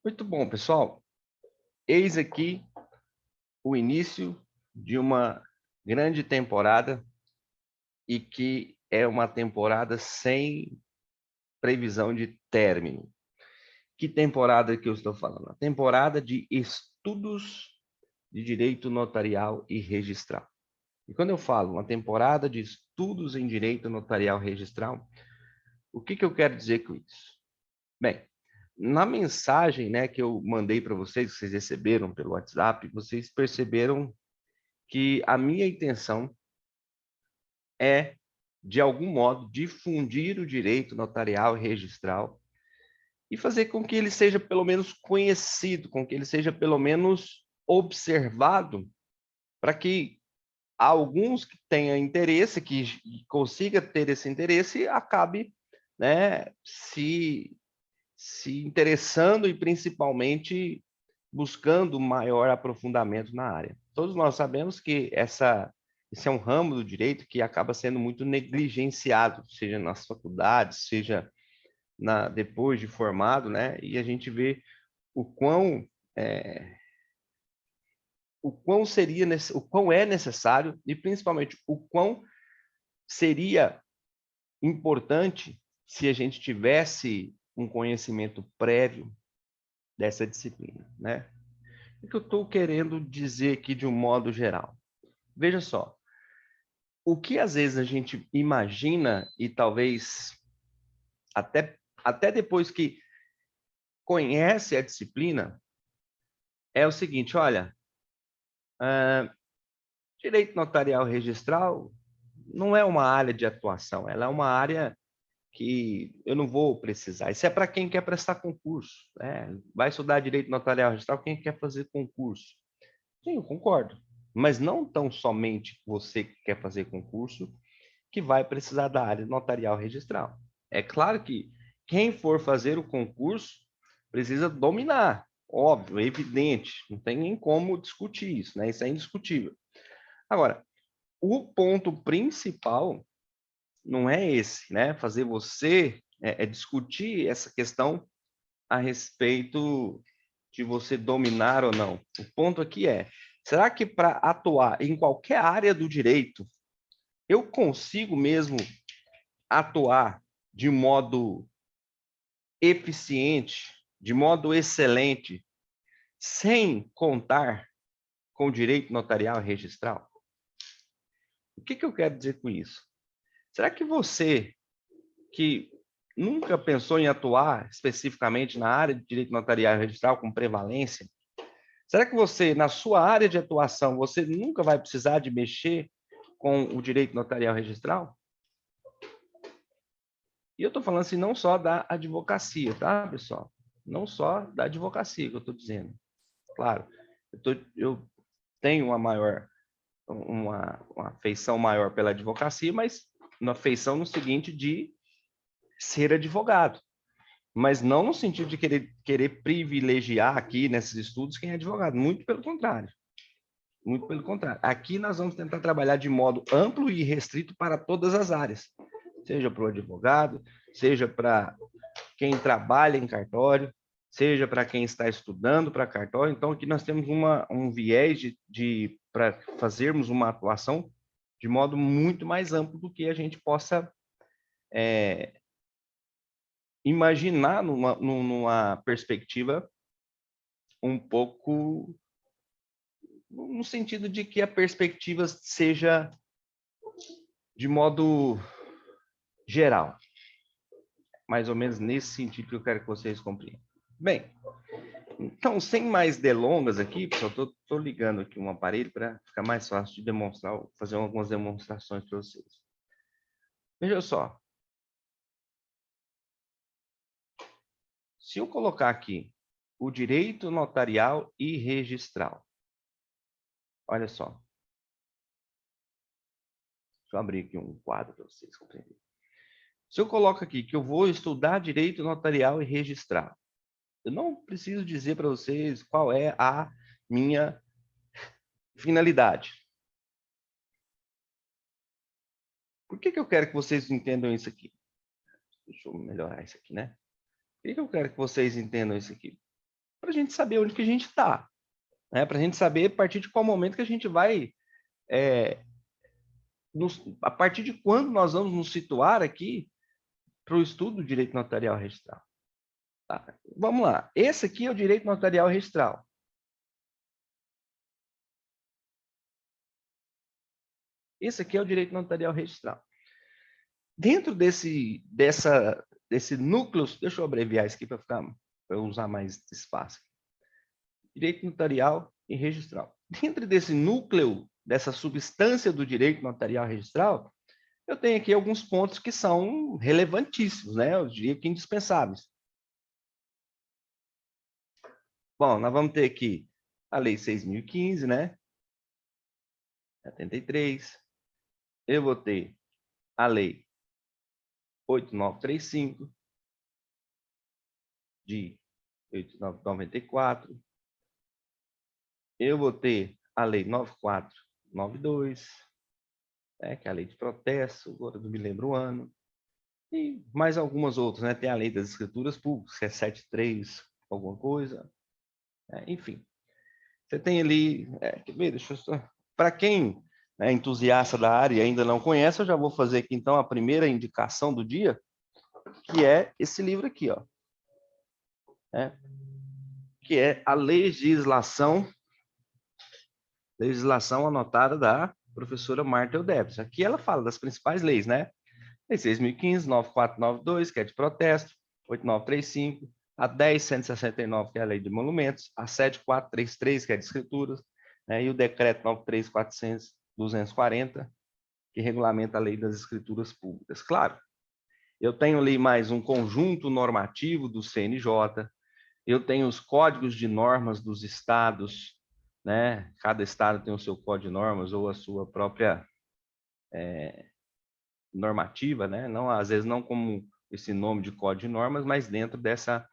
Muito bom, pessoal. Eis aqui o início de uma grande temporada e que é uma temporada sem previsão de término. Que temporada que eu estou falando? A temporada de estudos de direito notarial e registral. E quando eu falo uma temporada de estudos em direito notarial e registral, o que eu quero dizer com isso? Bem, na mensagem, né, que eu mandei para vocês, que vocês receberam pelo WhatsApp, vocês perceberam que a minha intenção é, de algum modo, difundir o direito notarial e registral e fazer com que ele seja pelo menos conhecido, com que ele seja pelo menos observado, para que alguns que tenham interesse, que consiga ter esse interesse, acabe, né, se interessando e principalmente buscando maior aprofundamento na área. Todos nós sabemos que esse é um ramo do direito que acaba sendo muito negligenciado, seja nas faculdades, seja depois de formado, né? E a gente vê o quão é, o quão é necessário e principalmente o quão seria importante se a gente tivesse um conhecimento prévio dessa disciplina, né? O que eu estou querendo dizer aqui de um modo geral? Veja só, o que às vezes a gente imagina e talvez até depois que conhece a disciplina, é o seguinte, olha, direito notarial registral não é uma área de atuação, ela é uma área que eu não vou precisar. Isso é para quem quer prestar concurso, né? Vai estudar direito notarial registral quem quer fazer concurso. Sim, eu concordo. Mas não tão somente você que quer fazer concurso que vai precisar da área notarial registral. É claro que quem for fazer o concurso precisa dominar, óbvio, é evidente, não tem nem como discutir isso, né? Isso é indiscutível. Agora, o ponto principal não é esse, né? Fazer você discutir essa questão a respeito de você dominar ou não. O ponto aqui é, será que para atuar em qualquer área do direito, eu consigo mesmo atuar de modo eficiente, de modo excelente, sem contar com o direito notarial e registral? O que eu quero dizer com isso? Será que você, que nunca pensou em atuar especificamente na área de direito notarial e registral com prevalência, será que você, na sua área de atuação, você nunca vai precisar de mexer com o direito notarial e registral? E eu estou falando assim, não só da advocacia, tá, pessoal? Não só da advocacia que eu estou dizendo. Claro, eu tenho uma afeição maior pela advocacia, mas uma afeição no seguinte de ser advogado. Mas não no sentido de querer privilegiar aqui nesses estudos quem é advogado. Muito pelo contrário. Muito pelo contrário. Aqui nós vamos tentar trabalhar de modo amplo e restrito para todas as áreas. Seja para o advogado, seja para quem trabalha em cartório, seja para quem está estudando para cartório. Então, aqui nós temos um viés para fazermos uma atuação de modo muito mais amplo do que a gente possa imaginar numa perspectiva um pouco no sentido de que a perspectiva seja de modo geral. Mais ou menos nesse sentido que eu quero que vocês compreendam. Bem, então, sem mais delongas aqui, pessoal, estou ligando aqui um aparelho para ficar mais fácil de demonstrar, fazer algumas demonstrações para vocês. Veja só. Se eu colocar aqui o direito notarial e registral, olha só. Deixa eu abrir aqui um quadro para vocês compreenderem. Se eu coloco aqui que eu vou estudar direito notarial e registral, eu não preciso dizer para vocês qual é a minha finalidade. Por que eu quero que vocês entendam isso aqui? Deixa eu melhorar isso aqui, né? Por que eu quero que vocês entendam isso aqui? para a gente saber onde que a gente está, né? Para a gente saber a partir de qual momento que a gente vai, a partir de quando nós vamos nos situar aqui para o estudo do direito notarial registral. Tá? Vamos lá. Esse aqui é o direito notarial registral. Esse aqui é o direito notarial registral. Dentro desse núcleo, deixa eu abreviar isso aqui para eu usar mais espaço. Direito notarial e registral. Dentro desse núcleo, dessa substância do direito notarial registral, eu tenho aqui alguns pontos que são relevantíssimos, né? Eu diria que indispensáveis. Bom, nós vamos ter aqui a Lei 6.015, né? 73. Eu vou ter a Lei 8.935, de 8.994. Eu vou ter a Lei 9.492, né, que é a Lei de Protesto, agora não me lembro o ano. E mais algumas outras, né? Tem a Lei das Escrituras Públicas, que é 7.3, alguma coisa. Enfim, você tem ali... quer ver? Deixa eu só... Para quem é entusiasta da área e ainda não conhece, eu já vou fazer aqui, então, a primeira indicação do dia, que é esse livro aqui, ó. Que é a legislação anotada da professora Marta Eudebs. Aqui ela fala das principais leis, né? Lei 6.015, 9.492, que é de protesto, 8.935, a 10.169, que é a lei de monumentos, a 7.433, que é de escrituras, né? E o decreto 93.400.240, que regulamenta a lei das escrituras públicas. Claro, eu tenho ali mais um conjunto normativo do CNJ, eu tenho os códigos de normas dos estados, né? Cada estado tem o seu código de normas ou a sua própria normativa, né? Não, às vezes não como esse nome de código de normas, mas dentro dessa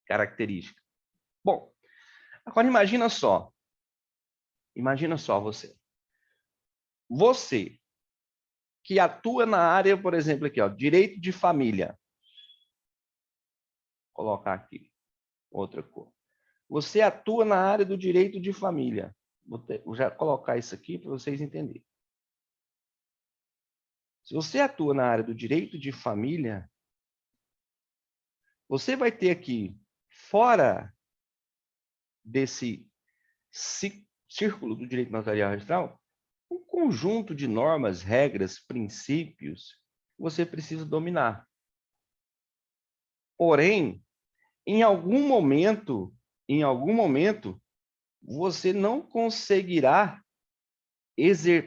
característica. Bom, agora imagina só você. Você que atua na área, por exemplo, aqui, ó, direito de família. Vou colocar aqui outra cor. Você atua na área do direito de família. Vou já colocar isso aqui para vocês entenderem. Se você atua na área do direito de família, você vai ter aqui, fora desse círculo do direito notarial registral, um conjunto de normas, regras, princípios que você precisa dominar. Porém, em algum momento, você não conseguirá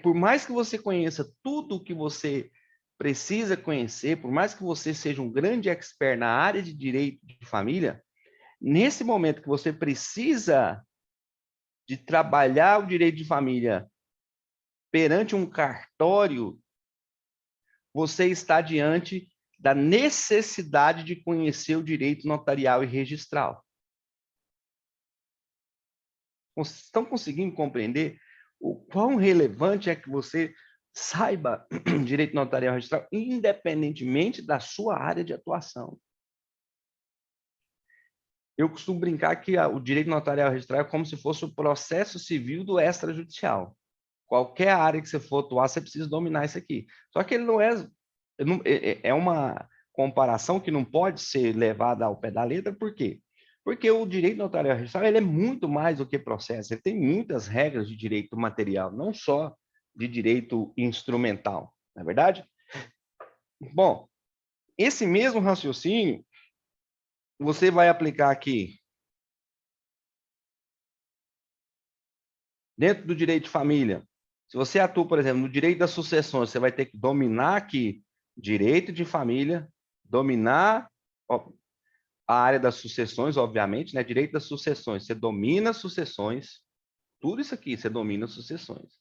por mais que você conheça tudo o que você precisa conhecer, por mais que você seja um grande expert na área de direito de família, nesse momento que você precisa de trabalhar o direito de família perante um cartório, você está diante da necessidade de conhecer o direito notarial e registral. Estão conseguindo compreender o quão relevante é que você saiba direito notarial e registral, independentemente da sua área de atuação? Eu costumo brincar que o direito notarial e registral é como se fosse o processo civil do extrajudicial. Qualquer área que você for atuar, você precisa dominar isso aqui. Só que ele não é uma comparação que não pode ser levada ao pé da letra, por quê? Porque o direito notarial registral ele é muito mais do que processo, ele tem muitas regras de direito material, não só de direito instrumental, não é verdade? Bom, esse mesmo raciocínio você vai aplicar aqui dentro do direito de família. Se você atua, por exemplo, no direito das sucessões, você vai ter que dominar aqui direito de família, dominar a área das sucessões, obviamente, né? Direito das sucessões, você domina sucessões, tudo isso aqui, você domina sucessões.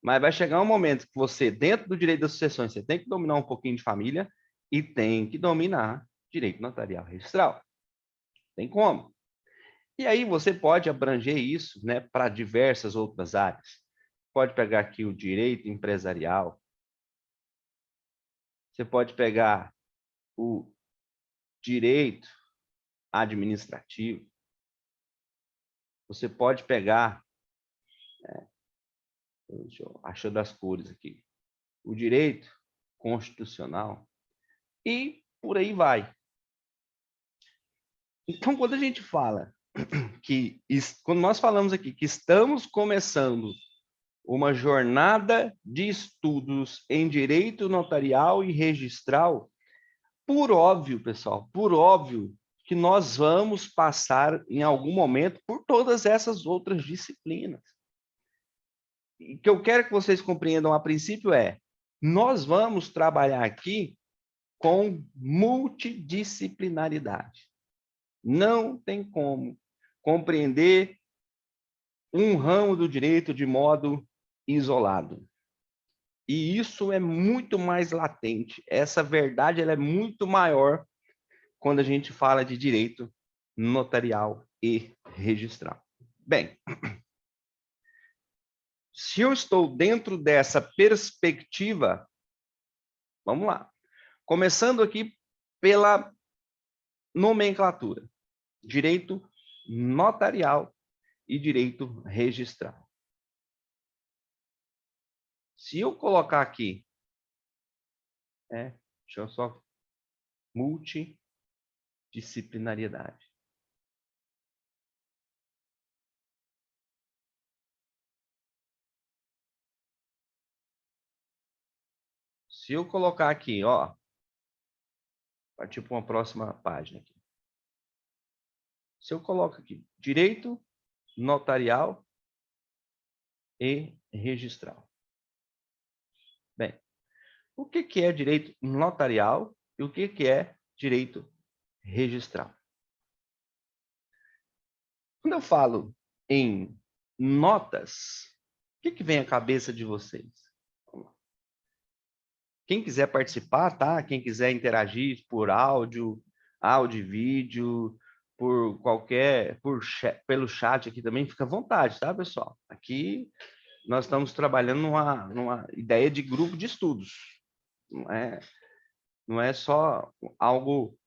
Mas vai chegar um momento que você, dentro do direito das sucessões, você tem que dominar um pouquinho de família e tem que dominar direito notarial registral. Tem como. E aí você pode abranger isso, né, para diversas outras áreas. Pode pegar aqui o direito empresarial. Você pode pegar o direito administrativo. Você pode pegar, deixa eu achar das cores aqui, o direito constitucional e por aí vai. Então, quando a gente fala quando nós falamos aqui que estamos começando uma jornada de estudos em direito notarial e registral, por óbvio, pessoal, por óbvio que nós vamos passar em algum momento por todas essas outras disciplinas. E o que eu quero que vocês compreendam a princípio é, nós vamos trabalhar aqui com multidisciplinaridade. Não tem como compreender um ramo do direito de modo isolado. E isso é muito mais latente. Essa verdade ela é muito maior quando a gente fala de direito notarial e registral. Bem, se eu estou dentro dessa perspectiva, vamos lá. Começando aqui pela nomenclatura. Direito notarial e direito registral. Se eu colocar aqui, deixa eu só, multidisciplinariedade. Se eu colocar aqui, ó, partir para uma próxima página aqui. Se eu coloco aqui, direito notarial e registral. Bem, o que é direito notarial e o que é direito registral? Quando eu falo em notas, o que vem à cabeça de vocês? Quem quiser participar, tá? Quem quiser interagir por áudio e vídeo, por pelo chat aqui também, fica à vontade, tá, pessoal? Aqui nós estamos trabalhando numa ideia de grupo de estudos. Não é só algo,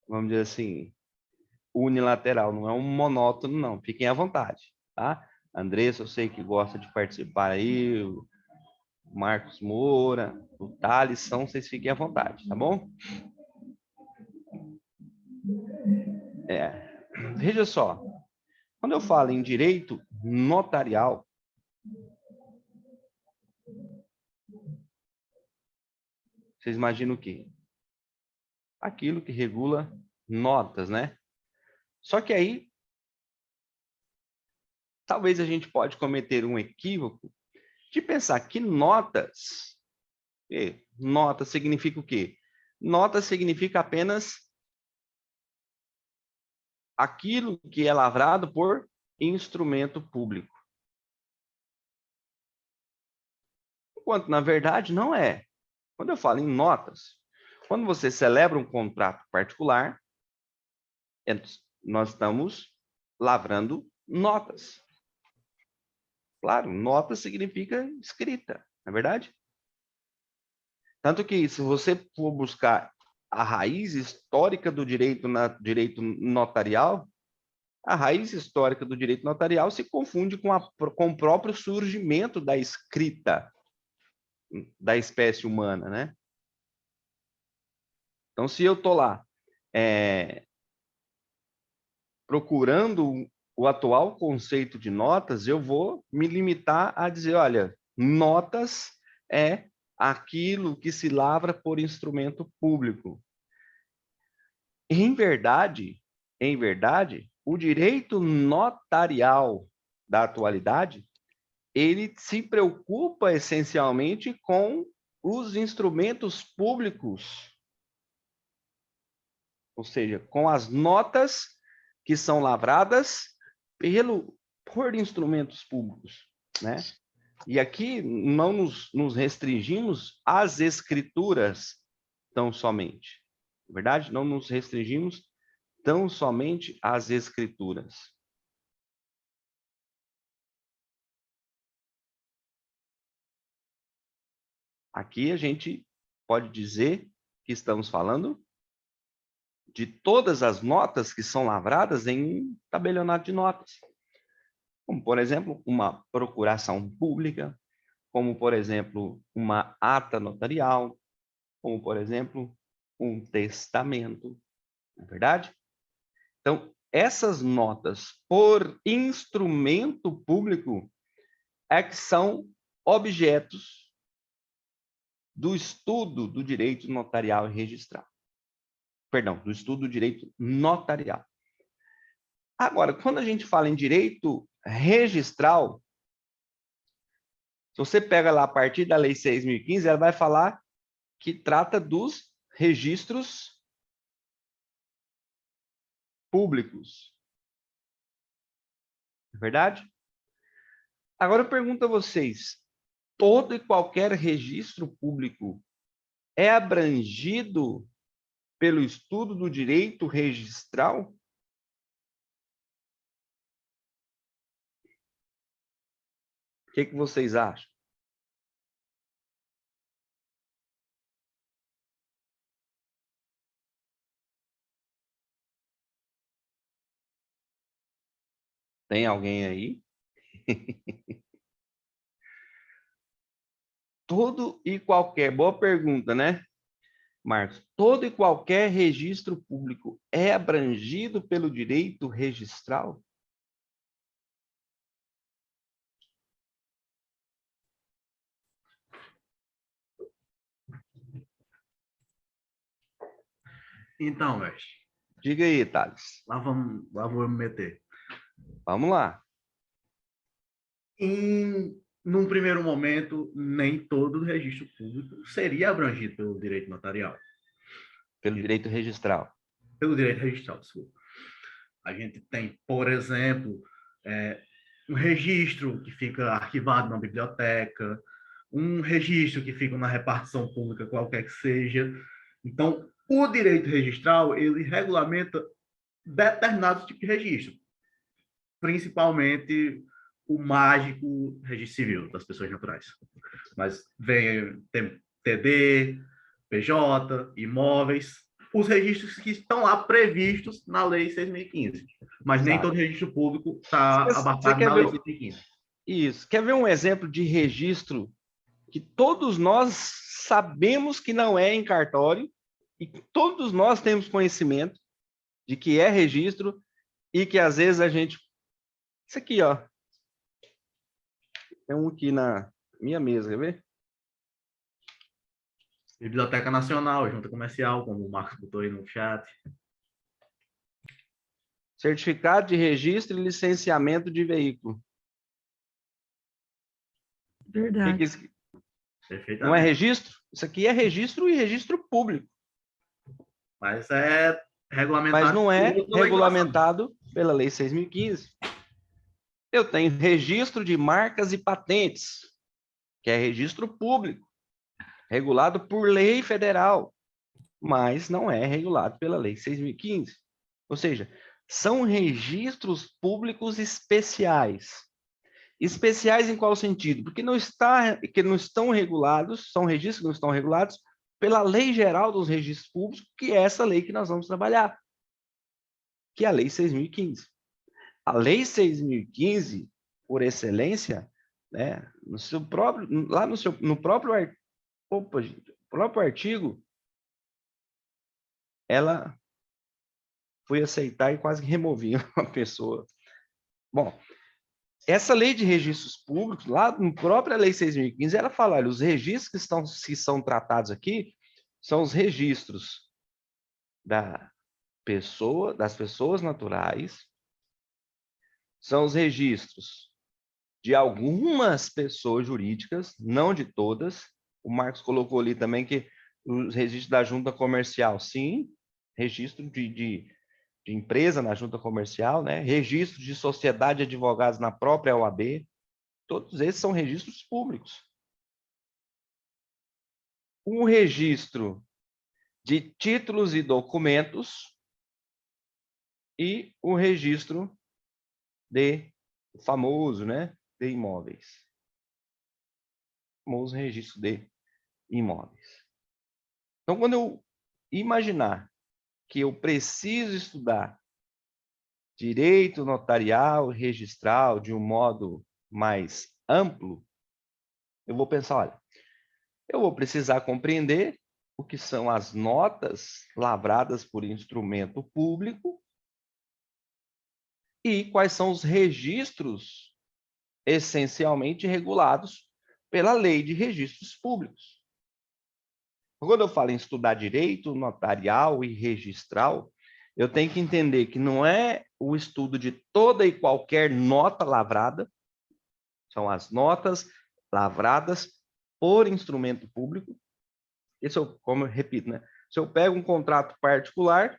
vamos dizer assim, unilateral, não é um monótono, não. Fiquem à vontade, tá? Andressa, eu sei que gosta de participar aí, o Marcos Moura, o Thales, vocês fiquem à vontade, tá bom? Veja só, quando eu falo em direito notarial, vocês imaginam o quê? Aquilo que regula notas, né? Só que aí, talvez a gente pode cometer um equívoco de pensar que notas, nota significa o quê? Nota significa apenas aquilo que é lavrado por instrumento público. Enquanto, na verdade, não é. Quando eu falo em notas, quando você celebra um contrato particular, nós estamos lavrando notas. Claro, nota significa escrita, não é verdade? Tanto que, se você for buscar a raiz histórica do direito notarial, a raiz histórica do direito notarial se confunde com o próprio surgimento da escrita da espécie humana, né? Então, se eu estou lá procurando o atual conceito de notas, eu vou me limitar a dizer, olha, notas é aquilo que se lavra por instrumento público. Em verdade, o direito notarial da atualidade, ele se preocupa essencialmente com os instrumentos públicos, ou seja, com as notas que são lavradas por instrumentos públicos, né? E aqui não nos restringimos às escrituras tão somente, na verdade, não nos restringimos tão somente às escrituras. Aqui a gente pode dizer que estamos falando de todas as notas que são lavradas em um tabelionato de notas. Como, por exemplo, uma procuração pública, como, por exemplo, uma ata notarial, como, por exemplo, um testamento, não é verdade? Então, essas notas por instrumento público é que são objetos do estudo do direito notarial e registral. Perdão, do estudo do direito notarial. Agora, quando a gente fala em direito registral, se você pega lá a partir da Lei 6.015, ela vai falar que trata dos registros públicos. É verdade? Agora eu pergunto a vocês, todo e qualquer registro público é abrangido pelo estudo do direito registral? O que vocês acham? Tem alguém aí? Todo e qualquer, boa pergunta, né, Marcos? Todo e qualquer registro público é abrangido pelo direito registral? Então, mestre, Diga aí, Thales. lá vou me meter. Vamos lá. Num primeiro momento, nem todo registro público seria abrangido pelo direito notarial. Pelo direito registral. Pelo direito registral, desculpa. A gente tem, por exemplo, um registro que fica arquivado na biblioteca, um registro que fica na repartição pública, qualquer que seja. Então, o direito registral, ele regulamenta determinados tipos de registro, principalmente o mágico registro civil das pessoas naturais. Mas tem TD, PJ, imóveis, os registros que estão lá previstos na Lei 6.015. Mas nem Exato. todo registro público está Você abarcado quer na Lei ver 6.015. isso? Quer ver um exemplo de registro que todos nós sabemos que não é em cartório e que todos nós temos conhecimento de que é registro e que às vezes a gente... Isso aqui, ó. Tem um aqui na minha mesa, quer ver? Biblioteca Nacional, junta comercial, como o Marcos botou aí no chat. Certificado de registro e licenciamento de veículo. Verdade. Isso não é Perfeitamente. registro? Isso aqui é registro e registro público, Mas é mas regulamentado não por é outra legislação. regulamentado pela Lei 6.015. Eu tenho registro de marcas e patentes, que é registro público, regulado por lei federal, mas não é regulado pela Lei 6.015. Ou seja, são registros públicos especiais. Especiais em qual sentido? Porque que não estão regulados, são registros que não estão regulados pela Lei Geral dos Registros Públicos, que é essa lei que nós vamos trabalhar, que é a Lei 6.015. A Lei 6.015, por excelência, né, no seu próprio, lá no próprio, opa, gente, próprio artigo, ela foi aceitar e quase removi uma pessoa. Bom, essa lei de registros públicos, lá na própria Lei 6.015, ela fala, olha, os registros que são tratados aqui são os registros das pessoas naturais, são os registros de algumas pessoas jurídicas, não de todas. O Marcos colocou ali também que os registros da junta comercial, sim, registro de empresa na junta comercial, né? Registro de sociedade de advogados na própria OAB, todos esses são registros públicos. Um registro de títulos e documentos e o registro de famoso, né, de imóveis. O famoso registro de imóveis. Então, quando eu imaginar que eu preciso estudar direito notarial e registral de um modo mais amplo, eu vou pensar, olha, eu vou precisar compreender o que são as notas lavradas por instrumento público e quais são os registros essencialmente regulados pela Lei de Registros Públicos. Quando eu falo em estudar direito notarial e registral, eu tenho que entender que não é o estudo de toda e qualquer nota lavrada, são as notas lavradas por instrumento público. Isso, como eu repito, né? Se eu pego um contrato particular,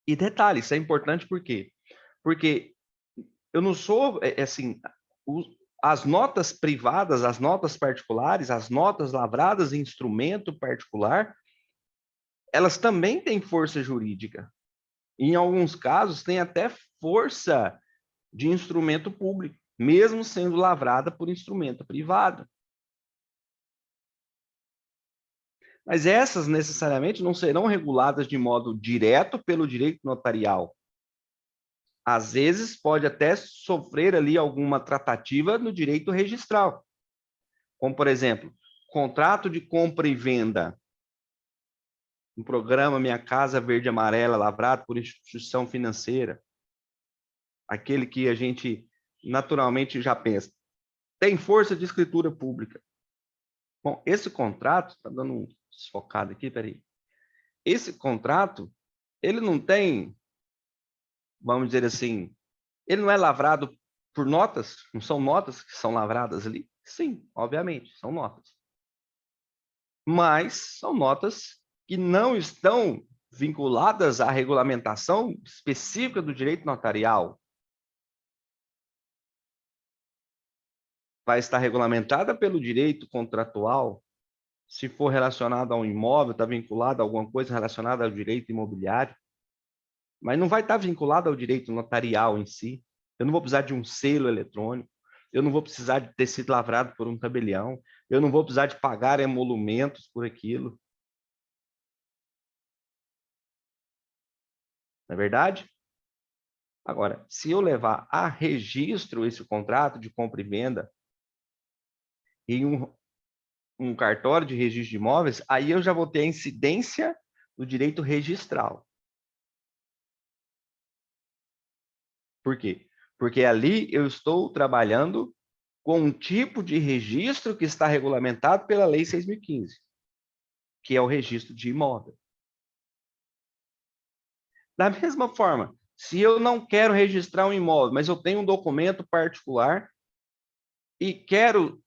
e detalhe, isso é importante por quê? Porque eu não sou, assim, as notas privadas, as notas particulares, as notas lavradas em instrumento particular, elas também têm força jurídica. Em alguns casos, tem até força de instrumento público, mesmo sendo lavrada por instrumento privado. Mas essas, necessariamente, não serão reguladas de modo direto pelo direito notarial. Às vezes, pode até sofrer ali alguma tratativa no direito registral. Como, por exemplo, contrato de compra e venda. Um programa Minha Casa Verde e Amarela, lavrado por instituição financeira. Aquele que a gente naturalmente já pensa. Tem força de escritura pública. Bom, esse contrato, está dando um desfocado aqui, peraí. Esse contrato, ele não tem, vamos dizer assim, ele não é lavrado por notas? Não são notas que são lavradas ali? Sim, obviamente, são notas. Mas são notas que não estão vinculadas à regulamentação específica do direito notarial. Vai estar regulamentada pelo direito contratual, se for relacionado a um imóvel, está vinculado a alguma coisa relacionada ao direito imobiliário, mas não vai estar vinculado ao direito notarial em si. Eu não vou precisar de um selo eletrônico, eu não vou precisar de ter sido lavrado por um tabelião, eu não vou precisar de pagar emolumentos por aquilo. Não é verdade? Agora, se eu levar a registro esse contrato de compra e venda em um cartório de registro de imóveis, aí eu já vou ter a incidência do direito registral. Por quê? Porque ali eu estou trabalhando com um tipo de registro que está regulamentado pela Lei 6.015, que é o registro de imóvel. Da mesma forma, se eu não quero registrar um imóvel, mas eu tenho um documento particular e quero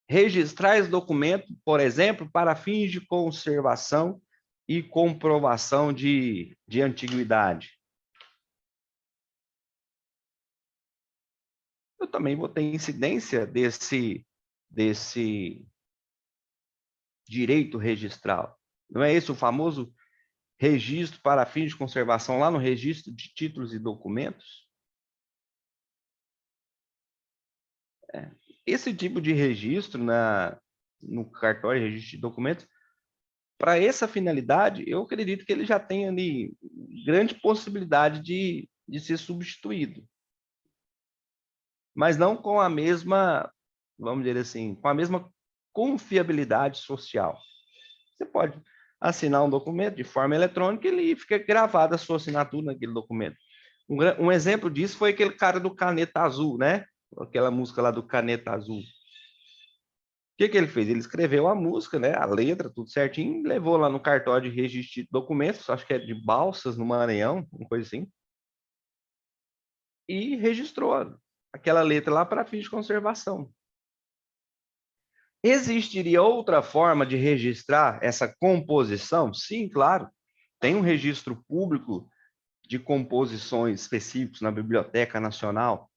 registrar esse documento, por exemplo, para fins de conservação e comprovação de antiguidade, eu também vou ter incidência desse direito registral. Não é esse o famoso registro para fins de conservação lá no registro de títulos e documentos? Esse tipo de registro no cartório de registro de documentos, para essa finalidade, eu acredito que ele já tem ali grande possibilidade de ser substituído. Mas não com a mesma, vamos dizer assim, com a mesma confiabilidade social. Você pode assinar um documento de forma eletrônica e ele fica gravada a sua assinatura naquele documento. Um exemplo disso foi aquele cara do Caneta Azul, né? Aquela música lá do Caneta Azul. O que ele fez? Ele escreveu a música, né? A letra, tudo certinho, levou lá no cartório de registro de documentos, acho que é de Balsas, no Maranhão, uma coisa assim, e registrou aquela letra lá para fins de conservação. Existiria outra forma de registrar essa composição? Sim, claro. Tem um registro público de composições específicos na Biblioteca Nacional.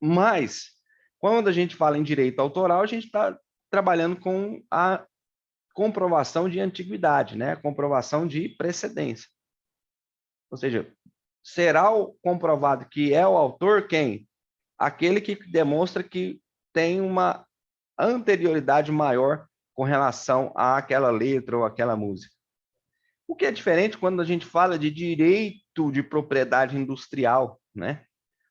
Mas, quando a gente fala em direito autoral, a gente está trabalhando com a comprovação de antiguidade, né? A comprovação de precedência. Ou seja, será comprovado que é o autor quem? Aquele que demonstra que tem uma anterioridade maior com relação àquela letra ou àquela música. O que é diferente quando a gente fala de direito de propriedade industrial, né?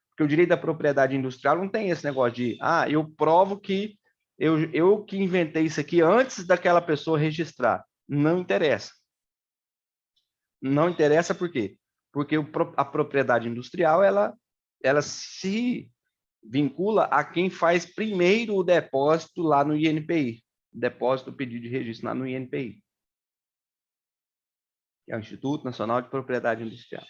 Porque o direito da propriedade industrial não tem esse negócio de, eu provo que eu que inventei isso aqui antes daquela pessoa registrar. Não interessa. Não interessa por quê? Porque a propriedade industrial, ela se vincula a quem faz primeiro o depósito lá no INPI. Depósito, pedido de registro lá no INPI. Que é o Instituto Nacional de Propriedade Industrial.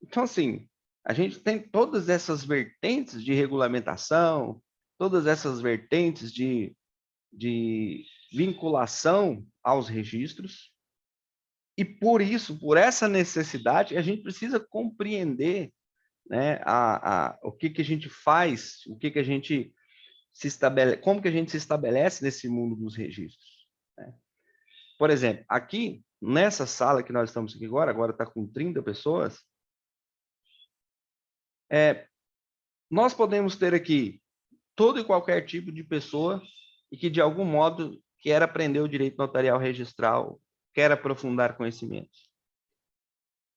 Então, assim, a gente tem todas essas vertentes de regulamentação, todas essas vertentes de vinculação aos registros, e por isso, por essa necessidade, a gente precisa compreender, né, o que a gente faz, o que a gente se estabelece, como que a gente se estabelece nesse mundo dos registros, né? Por exemplo, aqui, nessa sala que nós estamos aqui agora está com 30 pessoas, nós podemos ter aqui todo e qualquer tipo de pessoa e que, de algum modo, quer aprender o direito notarial registral, quer aprofundar conhecimentos.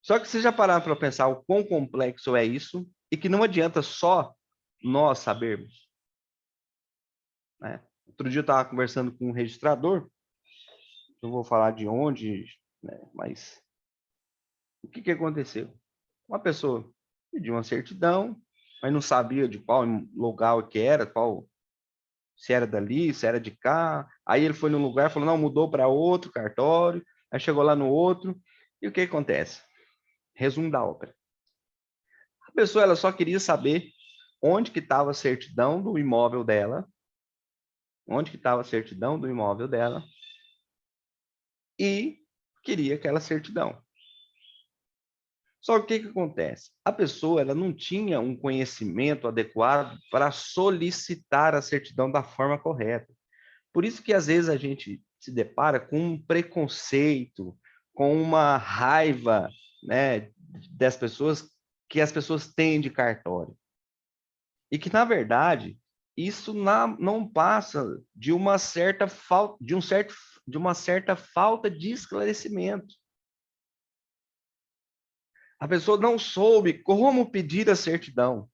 Só que vocês já pararam para pensar o quão complexo é isso e que não adianta só nós sabermos, né? Outro dia eu estava conversando com um registrador, não vou falar de onde, né, mas o que aconteceu? Uma pessoa pediu uma certidão, mas não sabia de qual lugar que era, se era dali, se era de cá. Aí ele foi num lugar, falou, não, mudou para outro cartório. Aí chegou lá no outro. E o que acontece? Resumo da ópera. A pessoa ela só queria saber onde que estava a certidão do imóvel dela, onde que estava a certidão do imóvel dela, e queria aquela certidão. Só que o que acontece? A pessoa ela não tinha um conhecimento adequado para solicitar a certidão da forma correta. Por isso que às vezes a gente se depara com um preconceito, com uma raiva, né, das pessoas que as pessoas têm de cartório. E que, na verdade, isso não passa de uma certa falta, de uma certa falta de esclarecimento. A pessoa não soube como pedir a certidão.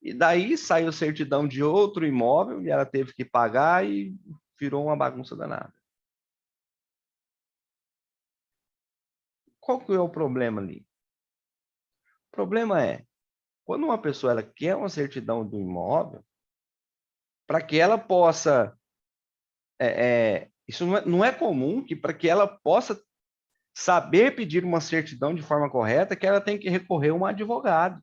E daí saiu certidão de outro imóvel e ela teve que pagar e virou uma bagunça danada. Qual que é o problema ali? O problema é, quando uma pessoa ela quer uma certidão do imóvel, para que ela possa... isso não é comum, que para que ela possa saber pedir uma certidão de forma correta, que ela tem que recorrer a um advogado.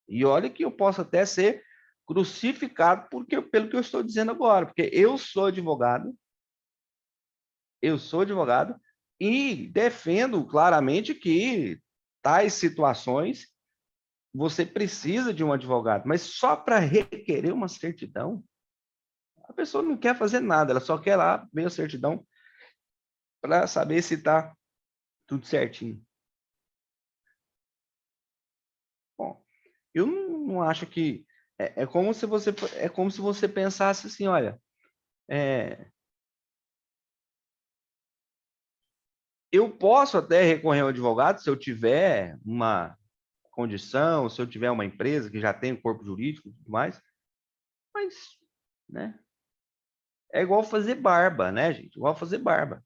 E olha que eu posso até ser crucificado pelo que eu estou dizendo agora, porque eu sou advogado e defendo claramente que tais situações você precisa de um advogado, mas só para requerer uma certidão, a pessoa não quer fazer nada, ela só quer lá ver a certidão para saber se está tudo certinho. Bom, eu não acho que é como se você pensasse assim, olha, eu posso até recorrer ao advogado se eu tiver uma condição, se eu tiver uma empresa que já tem um corpo jurídico e tudo mais, mas, né, é igual fazer barba, né, gente? Igual fazer barba.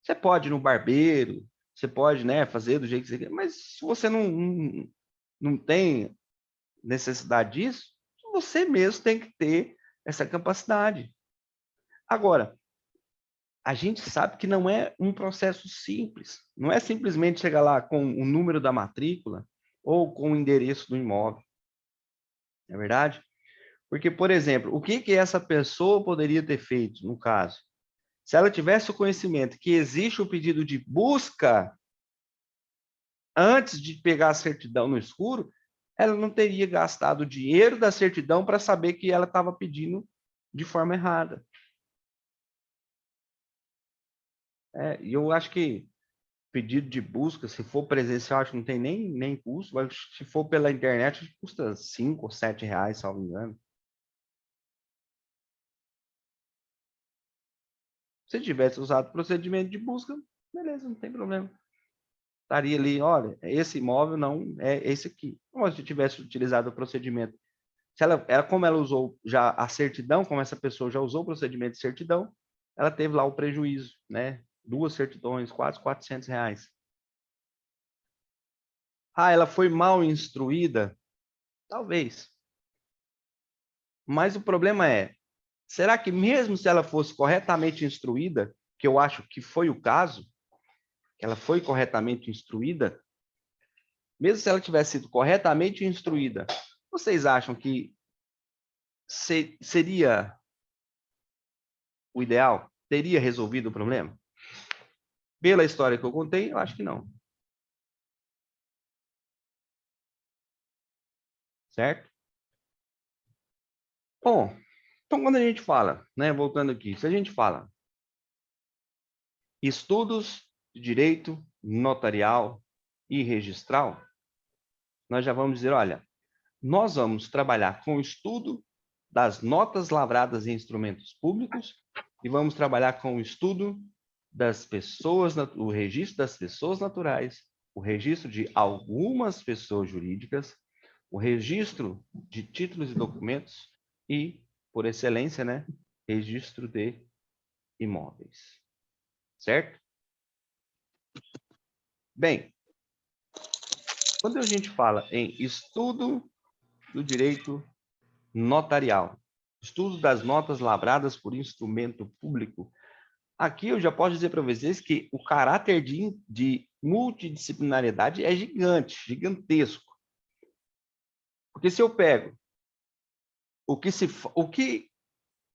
Você pode ir no barbeiro, você pode, né, fazer do jeito que você quer, mas se você não tem necessidade disso, você mesmo tem que ter essa capacidade. Agora, a gente sabe que não é um processo simples. Não é simplesmente chegar lá com o número da matrícula ou com o endereço do imóvel. Não é verdade? Porque, por exemplo, o que essa pessoa poderia ter feito, no caso? Se ela tivesse o conhecimento que existe o pedido de busca antes de pegar a certidão no escuro, ela não teria gastado o dinheiro da certidão para saber que ela estava pedindo de forma errada. E eu acho que pedido de busca, se for presencial, acho que não tem nem custo, mas se for pela internet, acho que custa 5 ou 7 reais, salvo engano. Se tivesse usado procedimento de busca, beleza, não tem problema. Estaria ali, olha, esse imóvel não é esse aqui. Mas se tivesse utilizado o procedimento, se como ela usou já a certidão, como essa pessoa já usou o procedimento de certidão, ela teve lá o prejuízo, né? 2 certidões, quase R$ 400. Ah, ela foi mal instruída? Talvez. Mas o problema é, será que mesmo se ela fosse corretamente instruída, que eu acho que foi o caso, que ela foi corretamente instruída, mesmo se ela tivesse sido corretamente instruída, vocês acham que seria o ideal? Teria resolvido o problema? Pela história que eu contei, eu acho que não. Certo? Bom, então quando a gente fala, né, voltando aqui, se a gente fala estudos de direito notarial e registral, nós já vamos dizer, olha, nós vamos trabalhar com o estudo das notas lavradas em instrumentos públicos e vamos trabalhar com o estudo das pessoas, o registro das pessoas naturais, o registro de algumas pessoas jurídicas, o registro de títulos e documentos e, por excelência, né, registro de imóveis. Certo? Bem, quando a gente fala em estudo do direito notarial, estudo das notas lavradas por instrumento público, aqui eu já posso dizer para vocês que o caráter de multidisciplinariedade é gigante, gigantesco. Porque se eu pego o que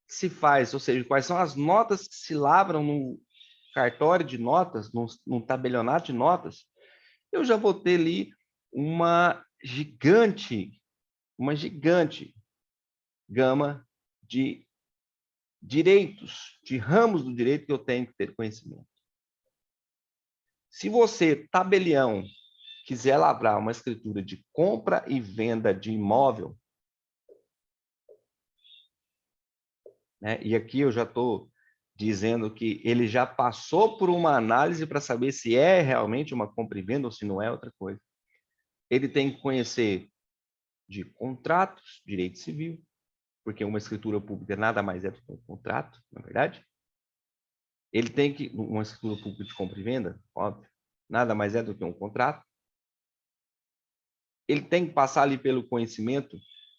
se faz, ou seja, quais são as notas que se lavram no cartório de notas, num tabelionato de notas, eu já vou ter ali uma gigante gama de direitos, de ramos do direito que eu tenho que ter conhecimento. Se você, tabelião, quiser lavrar uma escritura de compra e venda de imóvel, né, e aqui eu já estou dizendo que ele já passou por uma análise para saber se é realmente uma compra e venda ou se não é outra coisa. Ele tem que conhecer de contratos, direito civil, porque uma escritura pública nada mais é do que um contrato, na verdade. Ele tem que, uma escritura pública de compra e venda, óbvio, nada mais é do que um contrato. Ele tem que passar ali pelo conhecimento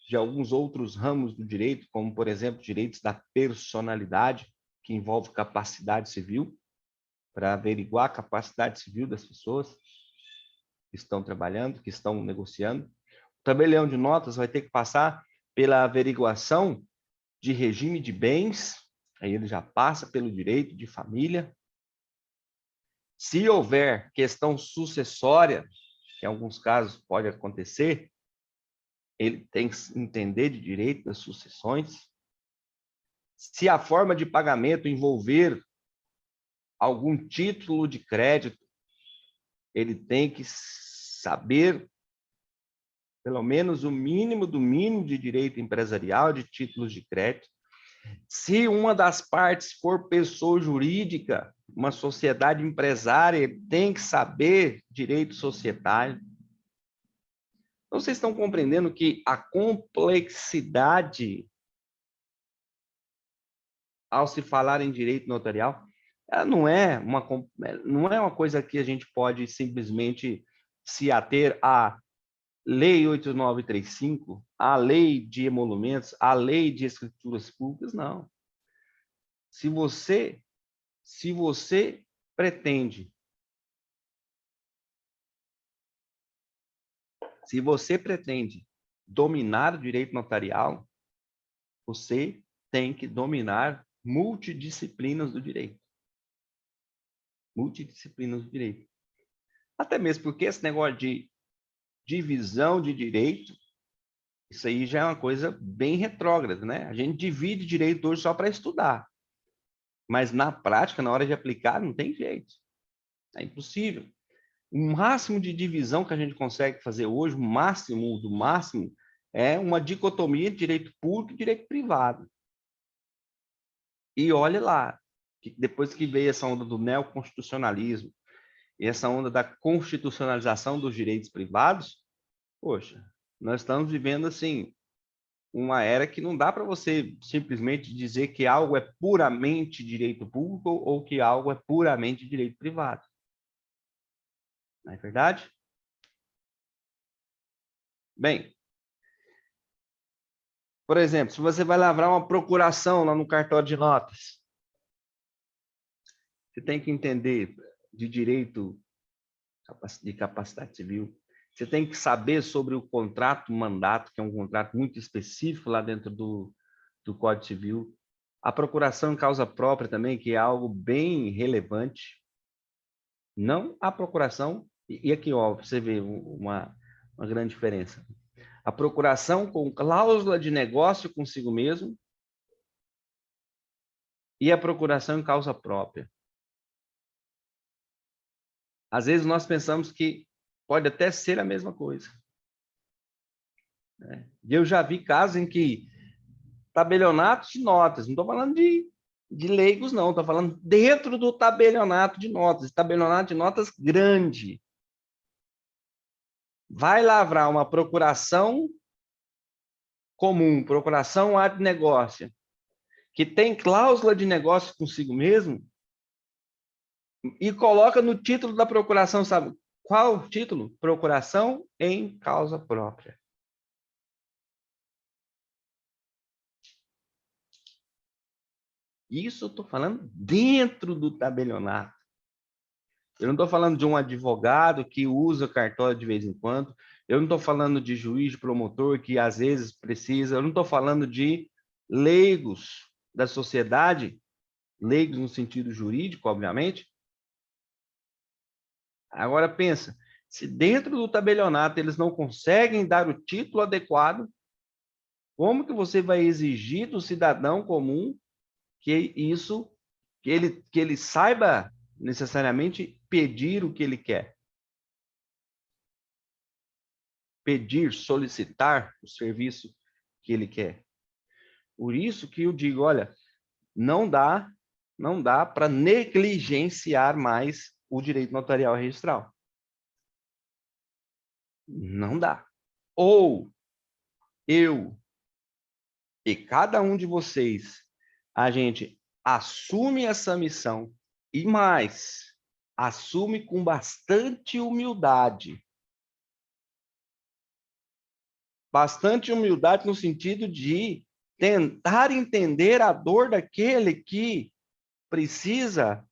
de alguns outros ramos do direito, como, por exemplo, direitos da personalidade, que envolve capacidade civil, para averiguar a capacidade civil das pessoas que estão trabalhando, que estão negociando. O tabelião de notas vai ter que passar pela averiguação de regime de bens, aí ele já passa pelo direito de família. Se houver questão sucessória, que em alguns casos pode acontecer, ele tem que entender de direito das sucessões. Se a forma de pagamento envolver algum título de crédito, ele tem que saber pelo menos o mínimo do mínimo de direito empresarial, de títulos de crédito. Se uma das partes for pessoa jurídica, uma sociedade empresária, ele tem que saber direito societário. Então, vocês estão compreendendo que a complexidade ao se falar em direito notarial, ela não é uma coisa que a gente pode simplesmente se ater à Lei 8.935, à Lei de Emolumentos, à Lei de Escrituras Públicas, não. Se você pretende dominar o direito notarial, você tem que dominar multidisciplinas do direito. Multidisciplinas do direito. Até mesmo porque esse negócio de divisão de direito, isso aí já é uma coisa bem retrógrada, né? A gente divide direito hoje só para estudar. Mas na prática, na hora de aplicar, não tem jeito. É impossível. O máximo de divisão que a gente consegue fazer hoje, o máximo do máximo, é uma dicotomia de direito público e direito privado. E olhe lá, que depois que veio essa onda do neoconstitucionalismo e essa onda da constitucionalização dos direitos privados, poxa, nós estamos vivendo assim uma era que não dá para você simplesmente dizer que algo é puramente direito público ou que algo é puramente direito privado. Não é verdade? Bem, por exemplo, se você vai lavrar uma procuração lá no cartório de notas, você tem que entender de direito de capacidade civil, você tem que saber sobre o contrato-mandato, que é um contrato muito específico lá dentro do Código Civil, a procuração em causa própria também, que é algo bem relevante, não a procuração, e aqui, ó, você vê uma grande diferença. A procuração com cláusula de negócio consigo mesmo e a procuração em causa própria. Às vezes nós pensamos que pode até ser a mesma coisa. Né? E eu já vi casos em que tabelionatos de notas, não estou falando de leigos, não, estou falando dentro do tabelionato de notas, tabelionato de notas grande. Vai lavrar uma procuração comum, procuração ad negócio, que tem cláusula de negócio consigo mesmo, e coloca no título da procuração, sabe? Qual o título? Procuração em causa própria. Isso eu estou falando dentro do tabelionato. Eu não estou falando de um advogado que usa cartório de vez em quando. Eu não estou falando de juiz, de promotor que às vezes precisa. Eu não estou falando de leigos da sociedade, leigos no sentido jurídico, obviamente. Agora pensa, se dentro do tabelionato eles não conseguem dar o título adequado, como que você vai exigir do cidadão comum que ele saiba necessariamente pedir o que ele quer? Pedir, solicitar o serviço que ele quer. Por isso que eu digo, olha, não dá para negligenciar mais o direito notarial registral. Não dá. Ou eu e cada um de vocês, a gente assume essa missão e mais, assume com bastante humildade. Bastante humildade no sentido de tentar entender a dor daquele que precisa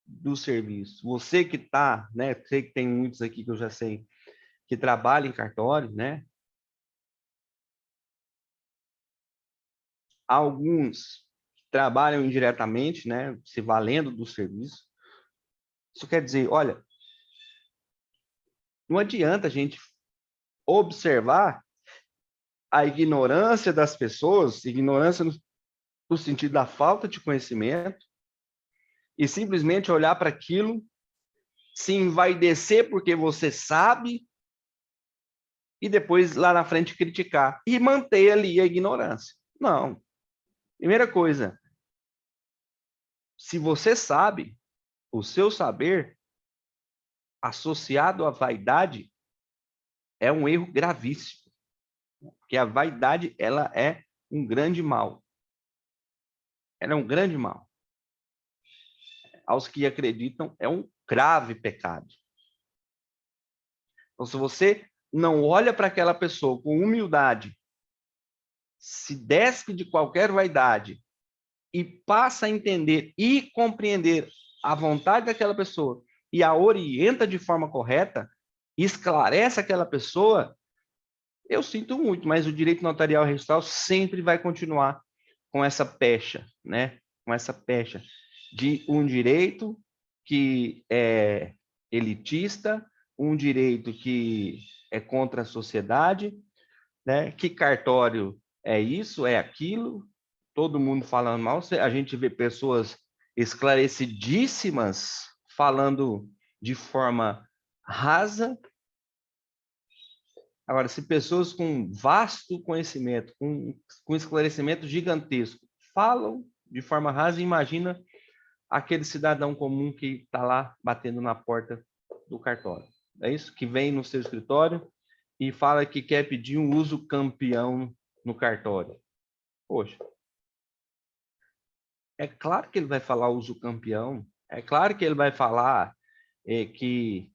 do serviço. Você que está, né? Sei que tem muitos aqui que eu já sei que trabalham em cartório, né? Alguns trabalham indiretamente, né? Se valendo do serviço. Isso quer dizer, olha, não adianta a gente observar a ignorância das pessoas, ignorância no sentido da falta de conhecimento, e simplesmente olhar para aquilo, se envaidecer porque você sabe, e depois lá na frente criticar, e manter ali a ignorância. Não. Primeira coisa, se você sabe, o seu saber associado à vaidade é um erro gravíssimo, porque a vaidade ela é um grande mal. Ela é um grande mal. Aos que acreditam, é um grave pecado. Então, se você não olha para aquela pessoa com humildade, se despe de qualquer vaidade e passa a entender e compreender a vontade daquela pessoa e a orienta de forma correta, esclarece aquela pessoa, eu sinto muito, mas o direito notarial registral sempre vai continuar com essa pecha, né? Com essa pecha de um direito que é elitista, um direito que é contra a sociedade, né? Que cartório é isso, é aquilo, todo mundo falando mal. A gente vê pessoas esclarecidíssimas falando de forma rasa. Agora, se pessoas com vasto conhecimento, com esclarecimento gigantesco, falam de forma rasa, imagina aquele cidadão comum que está lá batendo na porta do cartório. É isso? Que vem no seu escritório e fala que quer pedir um uso campeão no cartório. Poxa, é claro que ele vai falar uso campeão, é claro que ele vai falar que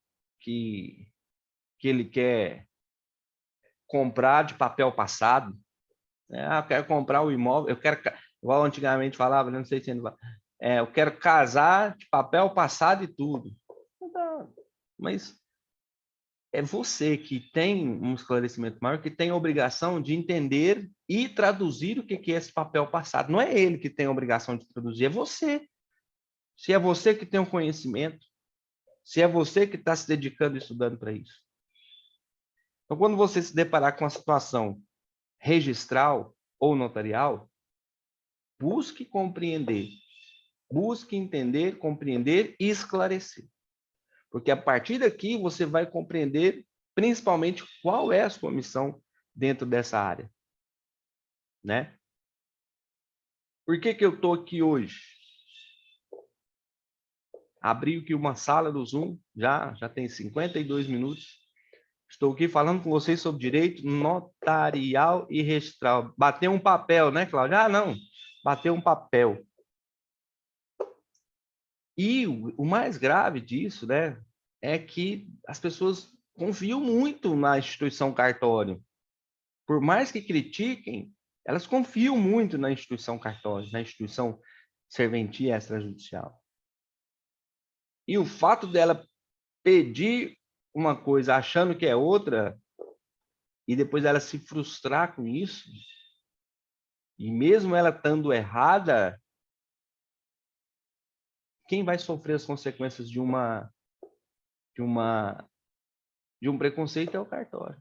ele quer comprar de papel passado, né? Eu quero comprar o imóvel, eu quero, igual antigamente falava, não sei se ainda eu quero casar de papel passado e tudo. Mas é você que tem um esclarecimento maior, que tem a obrigação de entender e traduzir o que é esse papel passado. Não é ele que tem a obrigação de traduzir, é você. Se é você que tem o conhecimento, se é você que está se dedicando e estudando para isso. Então, quando você se deparar com a situação registral ou notarial, busque compreender, busque entender, compreender e esclarecer. Porque a partir daqui você vai compreender principalmente qual é a sua missão dentro dessa área, né? Por que eu estou aqui hoje? Abri aqui uma sala do Zoom, já tem 52 minutos. Estou aqui falando com vocês sobre direito notarial e registral. Bater um papel, né, Cláudia? Ah, não. Bater um papel. E o mais grave disso, né, é que as pessoas confiam muito na instituição cartório. Por mais que critiquem, elas confiam muito na instituição cartório, na instituição serventia extrajudicial. E o fato dela pedir uma coisa achando que é outra, e depois ela se frustrar com isso, e mesmo ela estando errada, quem vai sofrer as consequências de um preconceito é o cartório.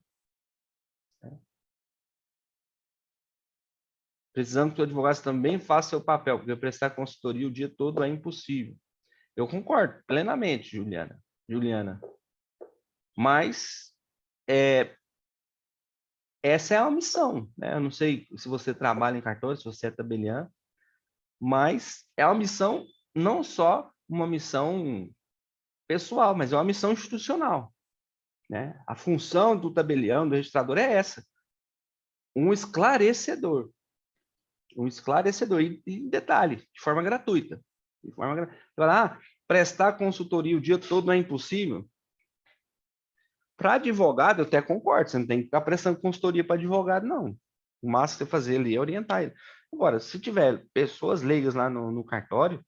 Precisamos que o advogado também faça seu papel, porque prestar consultoria o dia todo é impossível. Eu concordo plenamente, Juliana. Mas essa é a missão, né? Eu não sei se você trabalha em cartório, se você é tabelião, mas é uma missão, não só uma missão pessoal, mas é uma missão institucional, né? A função do tabelião, do registrador é essa, um esclarecedor. E detalhe, de forma gratuita. Prestar consultoria o dia todo não é impossível? Para advogado, eu até concordo, você não tem que ficar prestando consultoria para advogado, não. O máximo que você fazer ali é orientar ele. Agora, se tiver pessoas leigas lá no cartório,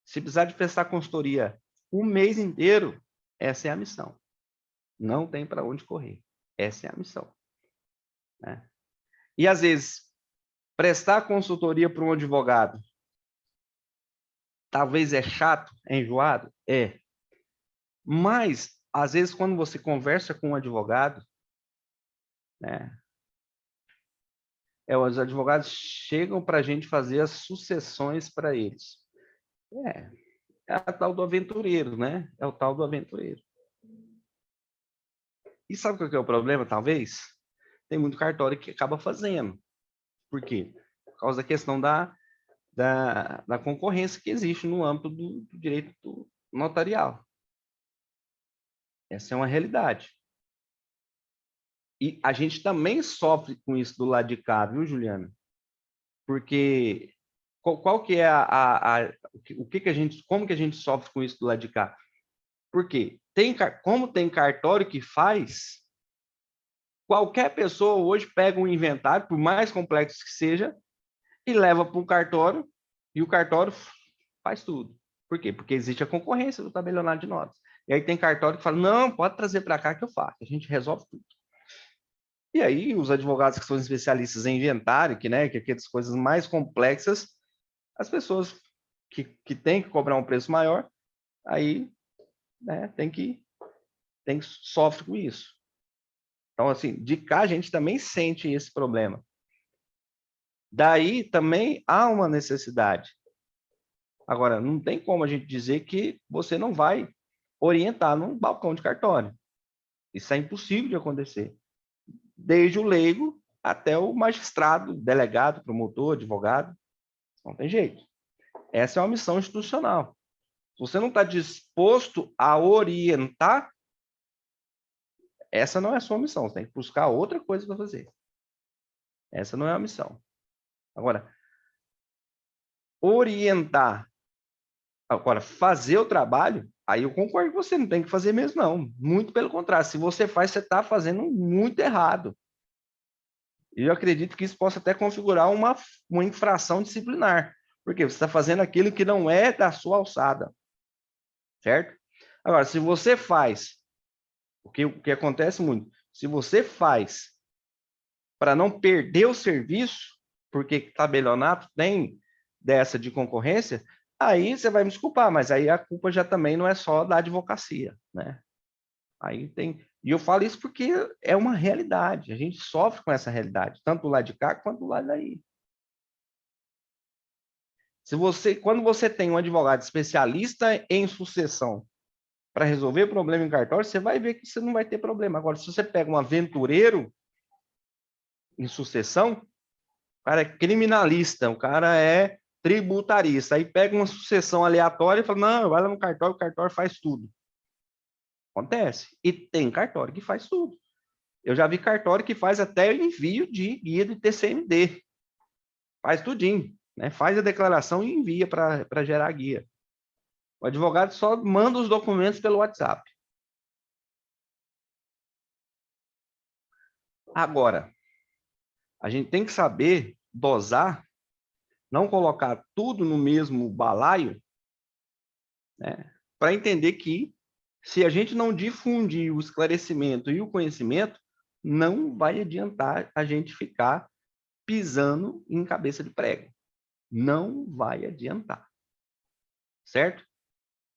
se precisar de prestar consultoria o mês inteiro, essa é a missão. Não tem para onde correr. Essa é a missão, né? E, às vezes, prestar consultoria para um advogado, talvez é chato, é enjoado? É. Mas, às vezes, quando você conversa com um advogado, né, os advogados chegam para a gente fazer as sucessões para eles. É a tal do aventureiro, né? É o tal do aventureiro. E sabe qual que é o problema, talvez? Tem muito cartório que acaba fazendo. Por quê? Por causa da questão da concorrência que existe no âmbito do direito notarial. Essa é uma realidade. E a gente também sofre com isso do lado de cá, viu, Juliana? Porque qual que é como que a gente sofre com isso do lado de cá? Porque como tem cartório que faz, qualquer pessoa hoje pega um inventário, por mais complexo que seja, e leva para um cartório, e o cartório faz tudo. Por quê? Porque existe a concorrência do tabelionato de notas. E aí tem cartório que fala, não, pode trazer para cá que eu faço, a gente resolve tudo. E aí os advogados que são especialistas em inventário, que aquelas coisas mais complexas, as pessoas que têm que cobrar um preço maior, aí, né, tem que sofre com isso. Então, assim, de cá a gente também sente esse problema. Daí também há uma necessidade. Agora, não tem como a gente dizer que você não vai orientar num balcão de cartório. Isso é impossível de acontecer. Desde o leigo até o magistrado, delegado, promotor, advogado. Não tem jeito. Essa é uma missão institucional. Se você não está disposto a orientar, essa não é a sua missão. Você tem que buscar outra coisa para fazer. Essa não é a missão. Agora, orientar, agora, fazer o trabalho, aí eu concordo com você, não tem que fazer mesmo, não. Muito pelo contrário, se você faz, você está fazendo muito errado. E eu acredito que isso possa até configurar uma infração disciplinar, porque você está fazendo aquilo que não é da sua alçada, certo? Agora, se você faz, o que acontece muito, se você faz para não perder o serviço, porque tabelionato tem dessa de concorrência, aí você vai me desculpar, mas aí a culpa já também não é só da advocacia, né? Aí tem, e eu falo isso porque é uma realidade, a gente sofre com essa realidade, tanto do lado de cá quanto do lado daí. Quando você tem um advogado especialista em sucessão para resolver problema em cartório, você vai ver que você não vai ter problema. Agora, se você pega um aventureiro em sucessão, o cara é criminalista, o cara é tributarista, aí pega uma sucessão aleatória e fala, não, vai lá no cartório, o cartório faz tudo. Acontece. E tem cartório que faz tudo. Eu já vi cartório que faz até envio de guia de TCMD. Faz tudinho, né? Faz a declaração e envia para gerar guia. O advogado só manda os documentos pelo WhatsApp. Agora, a gente tem que saber dosar, não colocar tudo no mesmo balaio, né? Para entender que se a gente não difundir o esclarecimento e o conhecimento, não vai adiantar a gente ficar pisando em cabeça de prego. Não vai adiantar. Certo?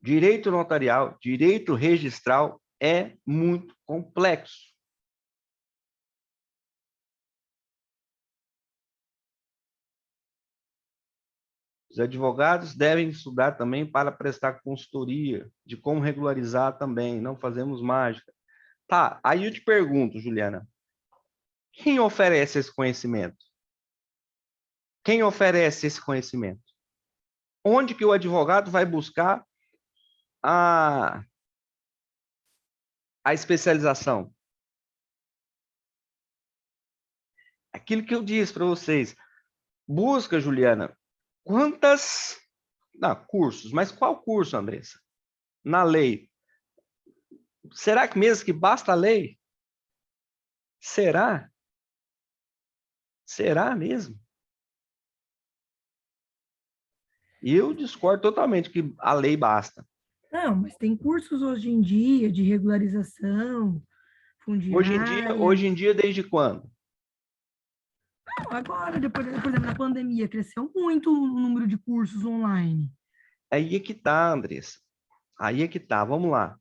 Direito notarial, direito registral é muito complexo. Os advogados devem estudar também para prestar consultoria de como regularizar também, não fazemos mágica. Tá, aí eu te pergunto, Juliana, quem oferece esse conhecimento? Quem oferece esse conhecimento? Onde que o advogado vai buscar a especialização? Aquilo que eu disse para vocês. Busca, Juliana, quantas... Não, cursos, mas qual curso, Andressa? Na lei. Será que mesmo que basta a lei? Será? Será mesmo? E eu discordo totalmente que a lei basta. Não, mas tem cursos hoje em dia de regularização fundiária. Hoje em dia, desde quando? Não, agora, depois, por exemplo, da pandemia, cresceu muito o número de cursos online. Aí é que tá, Andressa. Aí é que tá. Vamos lá.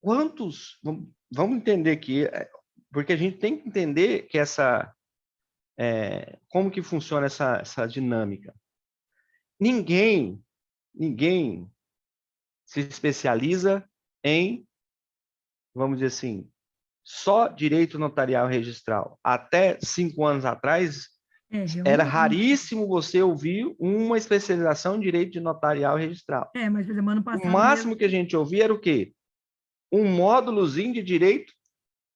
Quantos... Vamos entender aqui, porque a gente tem que entender que como que funciona essa dinâmica. Ninguém se especializa em, vamos dizer assim, só direito notarial registral. Até 5 anos atrás, era Realmente. raríssimo você ouvir uma especialização em direito de notarial registral. Mas, por exemplo, ano O passado máximo mesmo, que a gente ouvia era o quê? Um módulozinho de direito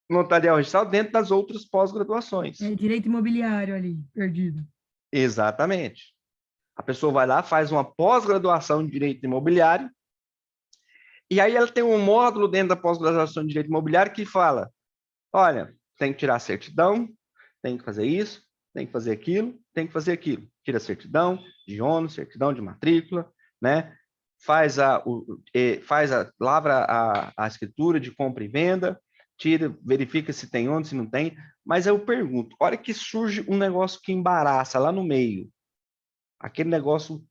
notarial registral dentro das outras pós-graduações. direito imobiliário ali, perdido. Exatamente. A pessoa vai lá, faz uma pós-graduação em direito imobiliário, e aí ela tem um módulo dentro da pós-graduação de direito imobiliário que fala, olha, tem que tirar a certidão, tem que fazer isso, tem que fazer aquilo, tem que fazer aquilo. Tira a certidão de ônus, certidão de matrícula, né? Lavra a escritura de compra e venda, verifica se tem ônus, se não tem. Mas eu pergunto, a hora que surge um negócio que embaraça lá no meio, aquele negócio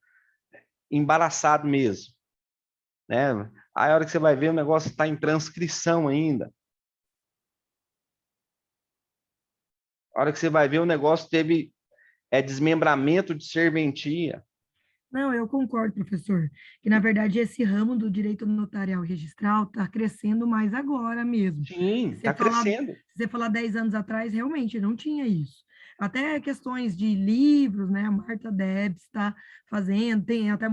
embaraçado mesmo, né? Aí a hora que você vai ver, o negócio está em transcrição ainda. A hora que você vai ver, o negócio teve desmembramento de serventia. Não, eu concordo, professor, que na verdade esse ramo do direito notarial registral está crescendo mais agora mesmo. Sim, está crescendo. Se você falar 10 anos atrás, realmente não tinha isso. até questões de livros, né? A Marta Debs está fazendo, tem até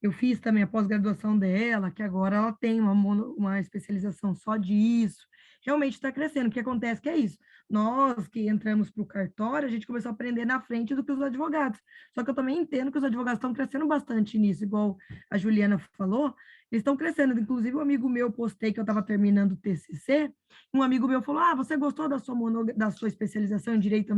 eu fiz também a pós-graduação dela, que agora ela tem uma especialização só disso. Realmente está crescendo. O que acontece que é isso. Nós que entramos para o cartório, a gente começou a aprender na frente do que os advogados. Só que eu também entendo que os advogados estão crescendo bastante nisso, igual a Juliana falou, eles estão crescendo. Inclusive, um amigo meu postei que eu estava terminando o TCC, um amigo meu falou, você gostou da sua especialização em direito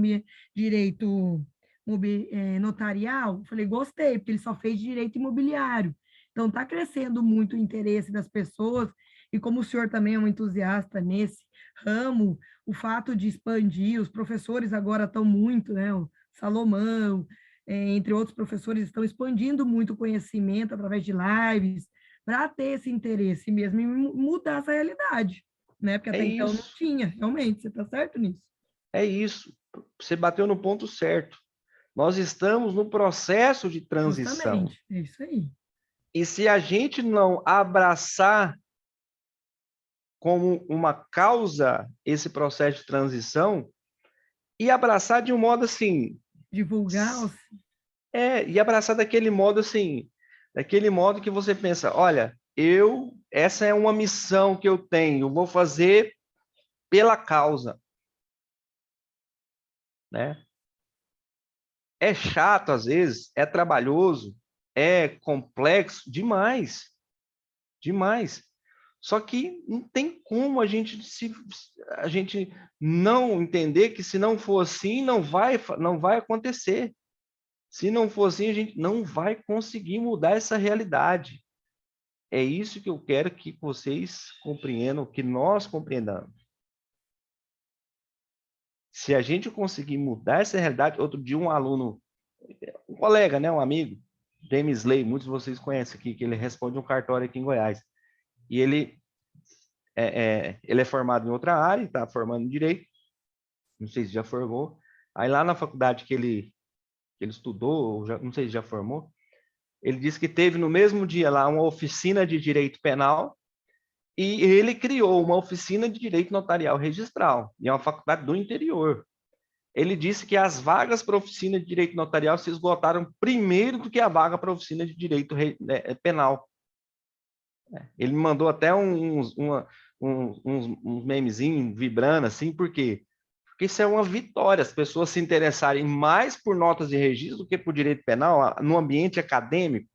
notarial? Eu falei, gostei, porque ele só fez direito imobiliário. Então, está crescendo muito o interesse das pessoas, e como o senhor também é um entusiasta nesse ramo, o fato de expandir, os professores agora estão muito, né, o Salomão, entre outros professores, estão expandindo muito o conhecimento através de lives, para ter esse interesse mesmo em mudar essa realidade, né? Porque É até então não isso, tinha, realmente, você está certo nisso. é isso. Você bateu no ponto certo. Nós estamos no processo de transição. Justamente, é isso aí. E se a gente não abraçar como uma causa esse processo de transição, e abraçar de um modo assim, Divulgar, e abraçar daquele modo assim, daquele modo que você pensa, olha, essa é uma missão que eu tenho, eu vou fazer pela causa, né? É chato às vezes, é trabalhoso, é complexo demais, demais. Só que não tem como a gente não entender que se não for assim, não vai acontecer. Se não for assim, a gente não vai conseguir mudar essa realidade. É isso que eu quero que vocês compreendam, que nós compreendamos. Se a gente conseguir mudar essa realidade, outro dia um aluno, um colega, né, um amigo, James Lay, muitos de vocês conhecem aqui, que ele responde um cartório aqui em Goiás. E ele é formado em outra área, está formando em Direito, não sei se já formou. Aí lá na faculdade que ele estudou, não sei se já formou, ele disse que teve no mesmo dia lá uma oficina de Direito Penal, e ele criou uma oficina de Direito Notarial Registral, e é uma faculdade do interior. Ele disse que as vagas para a oficina de Direito Notarial se esgotaram primeiro do que a vaga para a oficina de Direito Penal. Ele me mandou até uns memezinhos vibrando assim, por quê? Porque isso é uma vitória, as pessoas se interessarem mais por notas de registro do que por direito penal no ambiente acadêmico.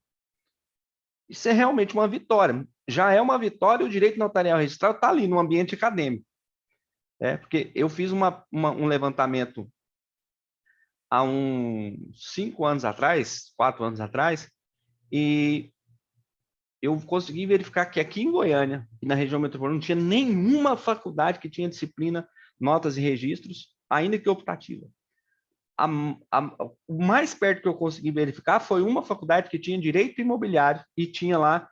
Isso é realmente uma vitória. Já é uma vitória, o direito notarial registral está ali no ambiente acadêmico. Porque eu fiz um levantamento há uns 5 anos atrás, 4 anos atrás, e eu consegui verificar que aqui em Goiânia, na região metropolitana, não tinha nenhuma faculdade que tinha disciplina, notas e registros, ainda que optativa. O mais perto que eu consegui verificar foi uma faculdade que tinha direito imobiliário e tinha lá,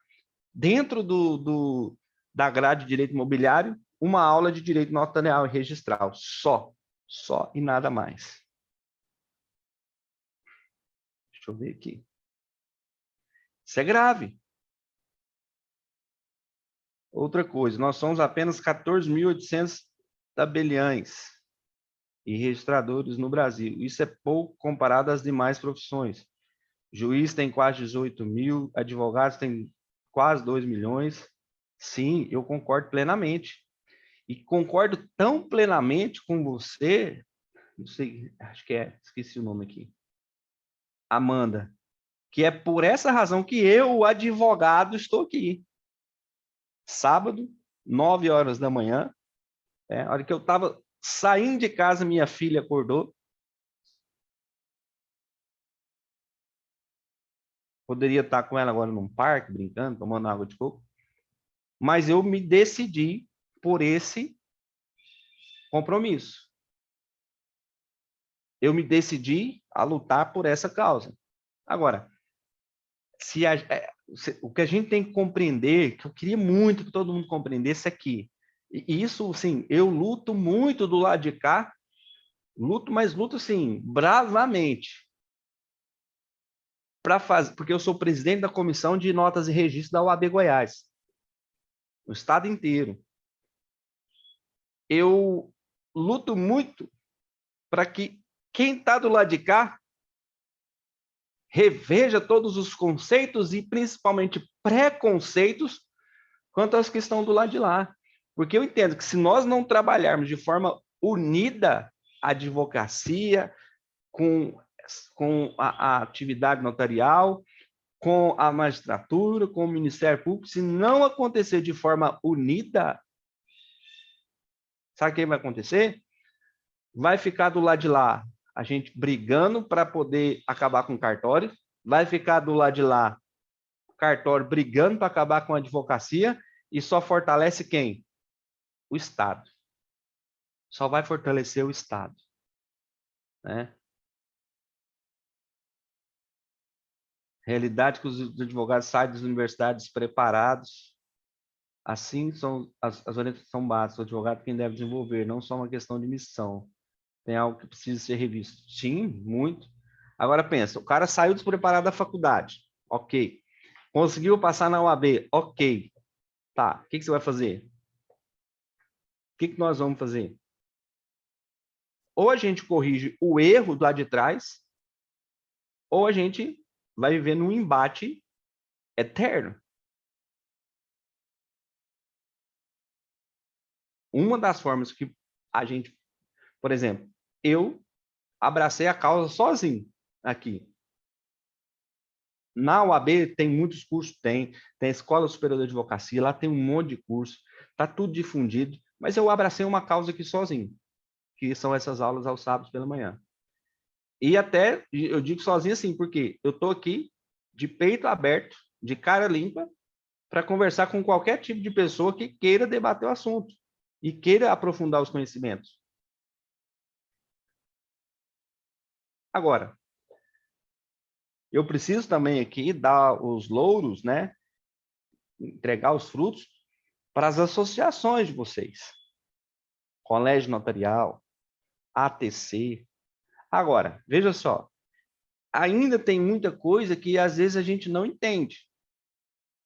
dentro da grade de direito imobiliário, uma aula de direito notarial e registral. Só e nada mais. Deixa eu ver aqui. Isso é grave. Outra coisa, nós somos apenas 14.800 tabeliães e registradores no Brasil. Isso é pouco comparado às demais profissões. Juiz tem quase 18 mil, advogados tem quase 2 milhões. Sim, eu concordo plenamente. E concordo tão plenamente com você, não sei, acho que esqueci o nome aqui, Amanda, que é por essa razão que eu, o advogado, estou aqui. Sábado, 9 horas da manhã, a hora que eu estava saindo de casa, minha filha acordou. Poderia estar com ela agora num parque, brincando, tomando água de coco. Mas eu me decidi por esse compromisso. Eu me decidi a lutar por essa causa. Agora, o que a gente tem que compreender, que eu queria muito que todo mundo compreendesse aqui, e isso, sim, eu luto muito do lado de cá, mas luto, assim, bravamente, porque eu sou presidente da Comissão de Notas e Registros da OAB Goiás, no estado inteiro. Eu luto muito para que quem está do lado de cá reveja todos os conceitos e principalmente preconceitos quanto aos que estão do lado de lá. Porque eu entendo que se nós não trabalharmos de forma unida a advocacia, com a atividade notarial, com a magistratura, com o Ministério Público, se não acontecer de forma unida, sabe o que vai acontecer? Vai ficar do lado de lá a gente brigando para poder acabar com o cartório, vai ficar do lado de lá o cartório brigando para acabar com a advocacia e só fortalece quem? O Estado. Só vai fortalecer o Estado, né? Realidade que os advogados saem das universidades preparados. Assim são as orientações básicas. O advogado quem deve desenvolver, não só uma questão de missão. Tem algo que precisa ser revisto. Sim, muito. Agora pensa, o cara saiu despreparado da faculdade. Ok. Conseguiu passar na UAB. Ok. Tá, o que você vai fazer? O que nós vamos fazer? Ou a gente corrige o erro do lado de trás, ou a gente vai viver num embate eterno. Uma das formas que a gente, por exemplo, eu abracei a causa sozinho aqui. Na UAB tem muitos cursos, tem Escola Superior de Advocacia, lá tem um monte de curso, está tudo difundido, mas eu abracei uma causa aqui sozinho, que são essas aulas aos sábados pela manhã. E até, eu digo sozinho assim, porque eu estou aqui de peito aberto, de cara limpa, para conversar com qualquer tipo de pessoa que queira debater o assunto e queira aprofundar os conhecimentos. Agora, eu preciso também aqui dar os louros, né? Entregar os frutos para as associações de vocês. Colégio Notarial, ATC. Agora, veja só, ainda tem muita coisa que às vezes a gente não entende.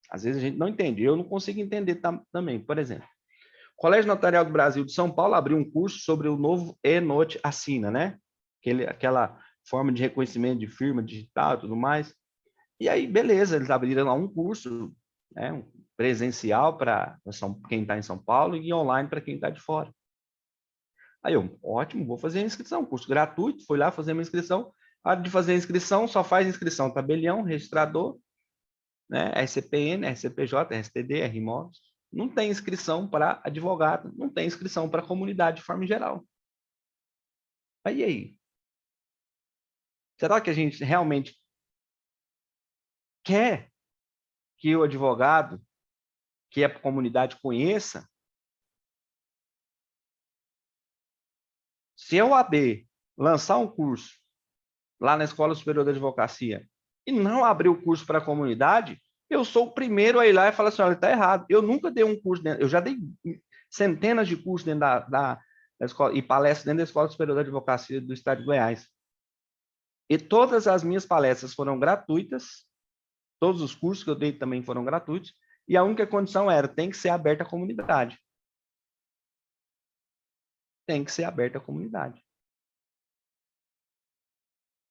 Às vezes a gente não entende. Eu não consigo entender também. Por exemplo, o Colégio Notarial do Brasil de São Paulo abriu um curso sobre o novo e-note assina, né? Aquela forma de reconhecimento de firma digital e tudo mais. E aí, beleza, eles abriram lá um curso, né, um presencial para quem está em São Paulo e online para quem está de fora. Aí eu, ótimo, vou fazer a inscrição, curso gratuito, fui lá fazer uma inscrição. A hora de fazer a inscrição, só faz inscrição tabelião, registrador, né, RCPN, RCPJ, RSTD, RMOS. Não tem inscrição para advogado, não tem inscrição para comunidade de forma geral. Aí? Será que a gente realmente quer que o advogado, que a comunidade conheça? Se a OAB lançar um curso lá na Escola Superior da Advocacia e não abrir o curso para a comunidade, eu sou o primeiro a ir lá e falar assim, olha, está errado. Eu nunca dei um curso dentro, eu já dei centenas de cursos dentro da escola e palestras dentro da Escola Superior da Advocacia do Estado de Goiás. E todas as minhas palestras foram gratuitas, todos os cursos que eu dei também foram gratuitos, e a única condição era, tem que ser aberta à comunidade. Tem que ser aberta à comunidade.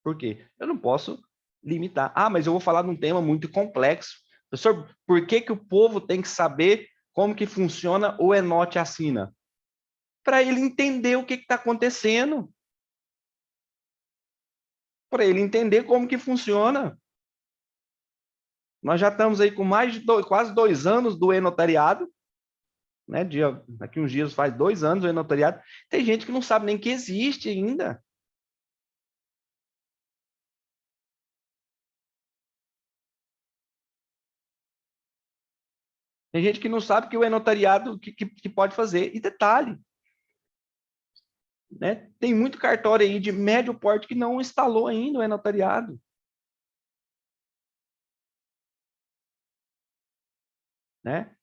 Por quê? Eu não posso limitar. Ah, mas eu vou falar de um tema muito complexo. Professor, por que o povo tem que saber como que funciona o e-note assina? Para ele entender o que está acontecendo. Para ele entender como que funciona. Nós já estamos aí com mais de quase 2 anos do e-notariado. Né? Daqui uns dias faz 2 anos do e-notariado. Tem gente que não sabe nem que existe ainda. Tem gente que não sabe que o e-notariado que pode fazer. E detalhe, né? Tem muito cartório aí de médio porte que não instalou ainda o e-notariado. Né?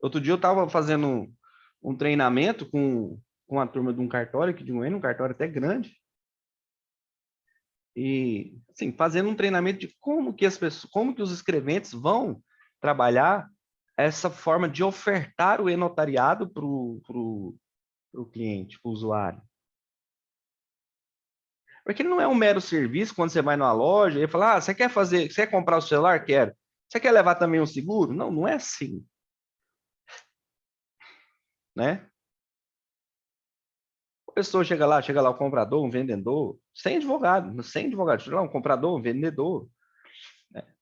Outro dia eu estava fazendo um treinamento com a turma de um cartório, aqui de Goiânia, um cartório até grande. E, assim, fazendo um treinamento de como que os escreventes vão trabalhar essa forma de ofertar o e-notariado para o para o cliente, para o usuário. Porque ele não é um mero serviço quando você vai numa loja e fala, você quer comprar o celular? Quero. Você quer levar também um seguro? Não, não é assim. Né? A pessoa chega lá o comprador, um vendedor, sem advogado, chega lá um comprador, um vendedor. Né?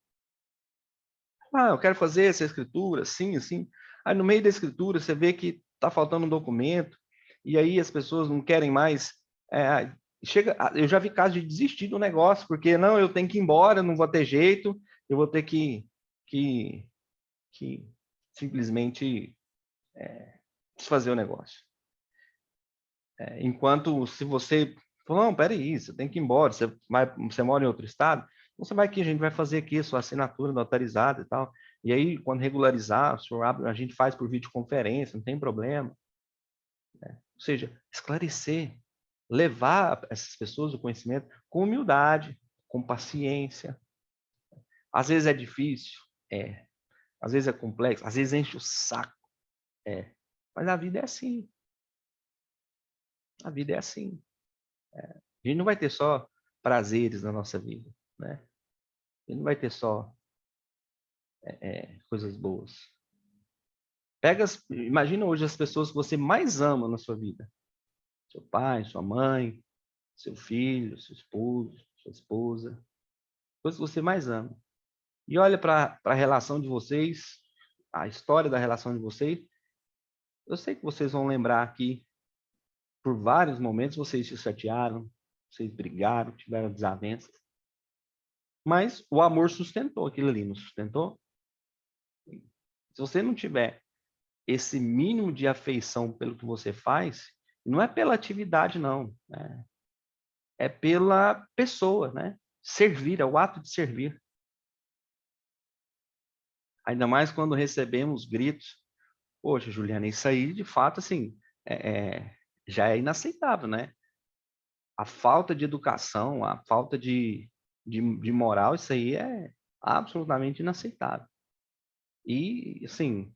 Eu quero fazer essa escritura, assim, assim. Aí no meio da escritura você vê que está faltando um documento, e aí as pessoas não querem mais. Eu já vi casos de desistir do negócio, porque não, eu tenho que ir embora, não vou ter jeito, eu vou ter que simplesmente desfazer o negócio. Enquanto se você falou, não, peraí, você tem que ir embora, você mora em outro estado, então você vai aqui, a gente vai fazer aqui a sua assinatura notarizada e tal. E aí, quando regularizar, o senhor abre, a gente faz por videoconferência, não tem problema. Ou seja, esclarecer, levar essas pessoas o conhecimento com humildade, com paciência. Às vezes é difícil, às vezes é complexo, às vezes enche o saco, mas a vida é assim. A vida é assim. A gente não vai ter só prazeres na nossa vida, né? A gente não vai ter só coisas boas. Imagina hoje as pessoas que você mais ama na sua vida. Seu pai, sua mãe, seu filho, seu esposo, sua esposa. Coisas que você mais ama. E olha para a relação de vocês, a história da relação de vocês. Eu sei que vocês vão lembrar aqui, por vários momentos, vocês se chatearam, vocês brigaram, tiveram desavenças. Mas o amor sustentou aquilo ali, não sustentou? Se você não tiver esse mínimo de afeição pelo que você faz, não é pela atividade, não. É pela pessoa, né? Servir, é o ato de servir. Ainda mais quando recebemos gritos. Poxa, Juliana, isso aí, de fato, assim, já é inaceitável, né? A falta de educação, a falta de moral, isso aí é absolutamente inaceitável. E, assim,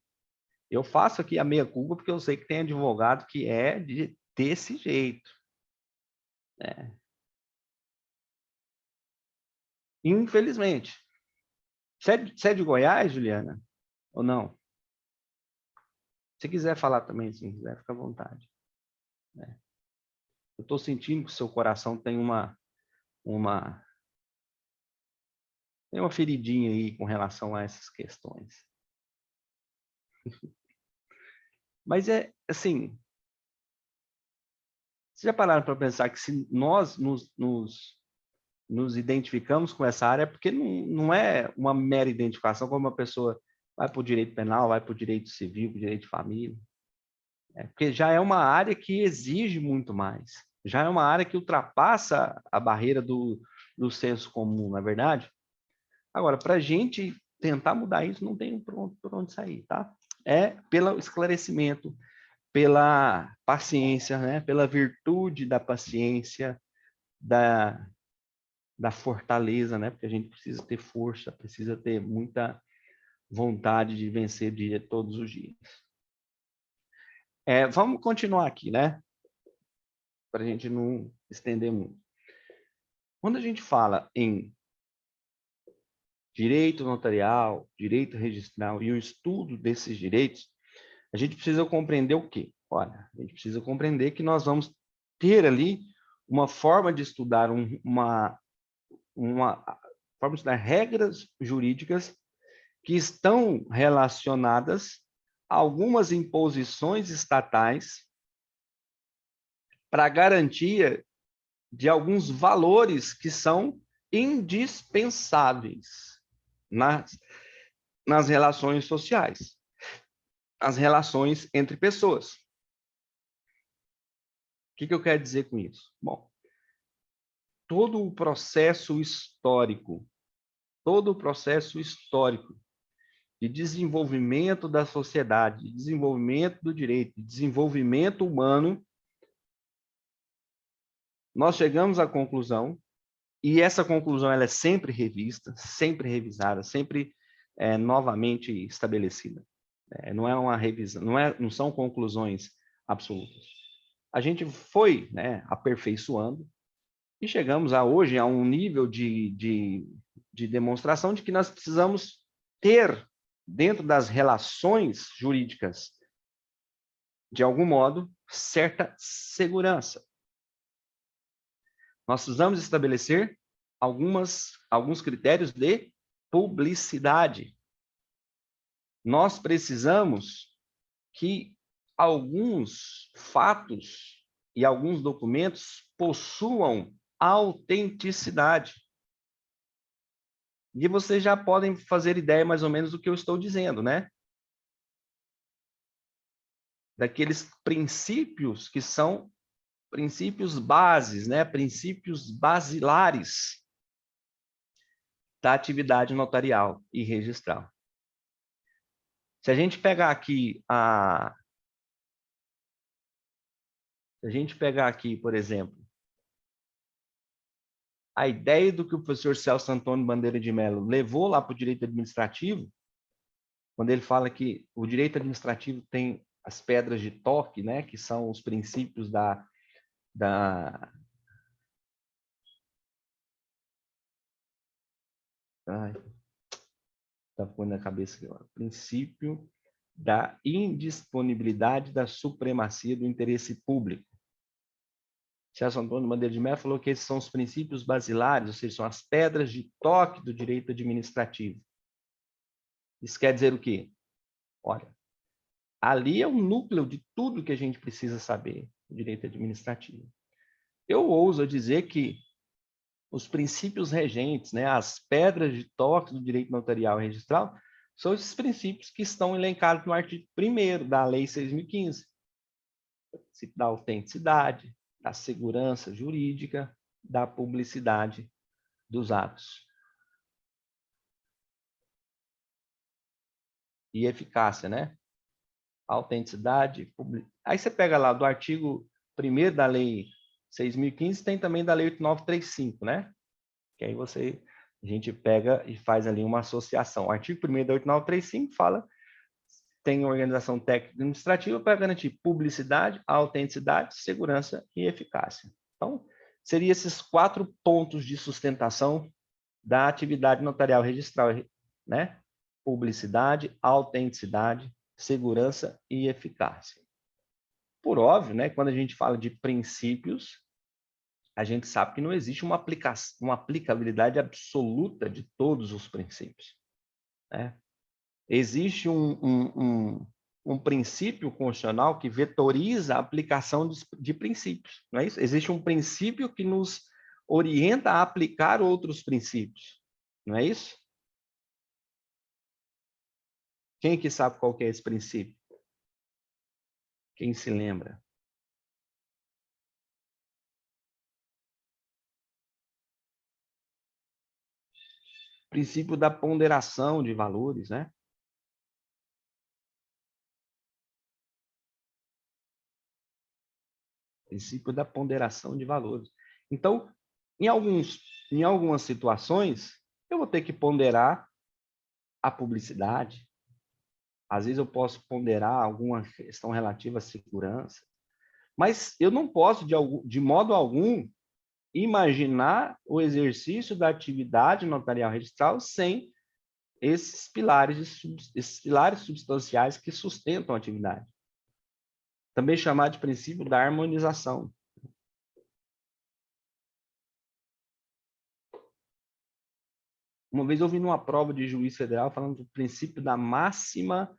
eu faço aqui a meia-culpa porque eu sei que tem advogado que é desse jeito. Né? Infelizmente. Você é de Goiás, Juliana? Ou não? Se quiser falar também, se quiser, fica à vontade. Né? Eu estou sentindo que o seu coração tem uma feridinha aí com relação a essas questões. Mas assim, vocês já pararam para pensar que se nós nos identificamos com essa área, é porque não é uma mera identificação, como uma pessoa vai para o direito penal, vai para o direito civil, para o direito de família. Porque já é uma área que exige muito mais. Já é uma área que ultrapassa a barreira do senso comum, não é verdade? Agora, para a gente tentar mudar isso, não tem por onde sair, tá? É pelo esclarecimento, pela paciência, né? Pela virtude da paciência, da fortaleza, né? Porque a gente precisa ter força, precisa ter muita vontade de vencer todos os dias. Vamos continuar aqui, né? Para a gente não estender muito. Quando a gente fala em direito notarial, direito registral e o estudo desses direitos, a gente precisa compreender o quê? Olha, a gente precisa compreender que nós vamos ter ali uma forma de estudar uma forma de estudar regras jurídicas que estão relacionadas a algumas imposições estatais para garantia de alguns valores que são indispensáveis nas relações sociais, as relações entre pessoas. O que eu quero dizer com isso? Bom, todo o processo histórico de desenvolvimento da sociedade, de desenvolvimento do direito, de desenvolvimento humano, nós chegamos à conclusão, e essa conclusão ela é sempre revista, sempre revisada, sempre novamente estabelecida. Não é uma revisão, não são conclusões absolutas. a gente foi, né, aperfeiçoando e chegamos hoje a um nível de demonstração de que nós precisamos ter, dentro das relações jurídicas, de algum modo, certa segurança. Nós precisamos estabelecer alguns critérios de publicidade. Nós precisamos que alguns fatos e alguns documentos possuam autenticidade. E vocês já podem fazer ideia mais ou menos do que eu estou dizendo, né? Daqueles princípios que são princípios bases, né? Princípios basilares da atividade notarial e registral. Se a gente pegar aqui por exemplo, a ideia do que o professor Celso Antônio Bandeira de Mello levou lá para o direito administrativo, quando ele fala que o direito administrativo tem as pedras de toque, né, que são os princípios tá pondo na cabeça aqui, ó. Princípio da indisponibilidade da supremacia do interesse público. Celso Antônio Bandeira de Mello falou que esses são os princípios basilares, ou seja, são as pedras de toque do direito administrativo. Isso quer dizer o quê? Olha, ali é o núcleo de tudo que a gente precisa saber do direito administrativo. Eu ouso dizer que os princípios regentes, né, as pedras de toque do direito notarial e registral, são esses princípios que estão elencados no artigo 1º da Lei 6.015. Da autenticidade, da segurança jurídica, da publicidade dos atos. E eficácia, né? Autenticidade, Aí você pega lá do artigo 1º da Lei 6.015, tem também da Lei 8.935, né? Que aí a gente pega e faz ali uma associação. O artigo 1º da 8.935 fala tem organização técnica administrativa para garantir publicidade, autenticidade, segurança e eficácia. Então, seriam esses 4 pontos de sustentação da atividade notarial registral, né? Publicidade, autenticidade, segurança e eficácia. Por óbvio, né, quando a gente fala de princípios, a gente sabe que não existe uma aplicabilidade absoluta de todos os princípios, né? Existe um princípio constitucional que vetoriza a aplicação de princípios, não é isso? Existe um princípio que nos orienta a aplicar outros princípios, não é isso? Quem que sabe qual que é esse princípio? Quem se lembra? Princípio da ponderação de valores, né? Princípio da ponderação de valores. Então, em algumas situações, eu vou ter que ponderar a publicidade. Às vezes eu posso ponderar alguma questão relativa à segurança. Mas eu não posso, de modo algum, imaginar o exercício da atividade notarial registral sem esses pilares substanciais que sustentam a atividade. Também chamado de princípio da harmonização. Uma vez eu vi numa prova de juiz federal falando do princípio da máxima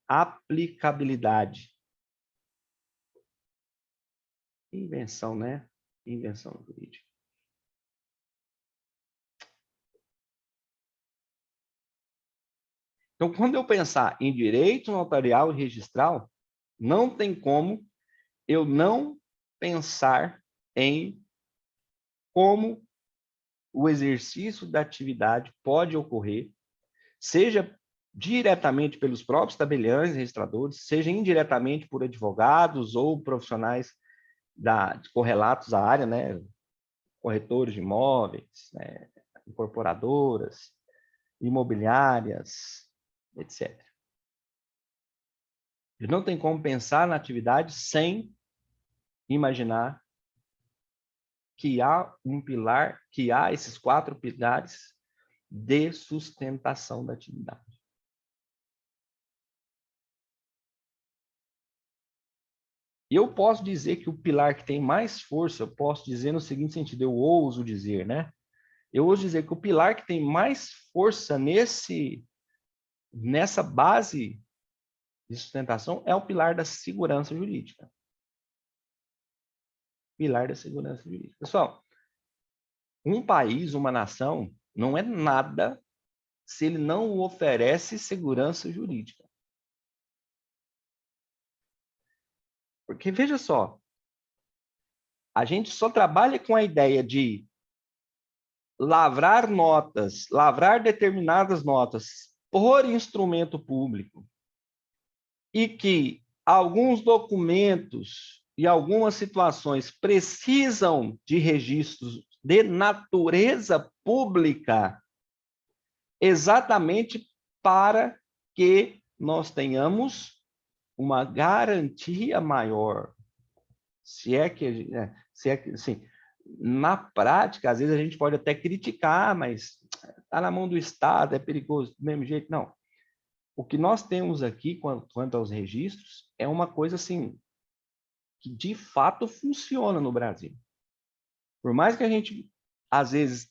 aplicabilidade. Invenção, né? Invenção jurídica. Então, quando eu pensar em direito notarial e registral, não tem como eu não pensar em como o exercício da atividade pode ocorrer, seja diretamente pelos próprios tabeliães registradores, seja indiretamente por advogados ou profissionais correlatos à área, né? Corretores de imóveis, né? Incorporadoras, imobiliárias, etc. Não tem como pensar na atividade sem imaginar que há um pilar, que há esses 4 pilares de sustentação da atividade. E eu posso dizer que o pilar que tem mais força, eu posso dizer no seguinte sentido, eu ouso dizer, né? Eu ouso dizer que o pilar que tem mais força nessa base de sustentação é o pilar da segurança jurídica. Pilar da segurança jurídica. Pessoal, um país, uma nação, não é nada se ele não oferece segurança jurídica. Porque, veja só, a gente só trabalha com a ideia de lavrar notas, lavrar determinadas notas por instrumento público e que alguns documentos e algumas situações precisam de registros de natureza pública exatamente para que nós tenhamos uma garantia maior. Se é que, assim, na prática, às vezes a gente pode até criticar, mas está na mão do Estado, é perigoso do mesmo jeito. Não. O que nós temos aqui, quanto aos registros, é uma coisa assim, que de fato funciona no Brasil. Por mais que a gente, às vezes,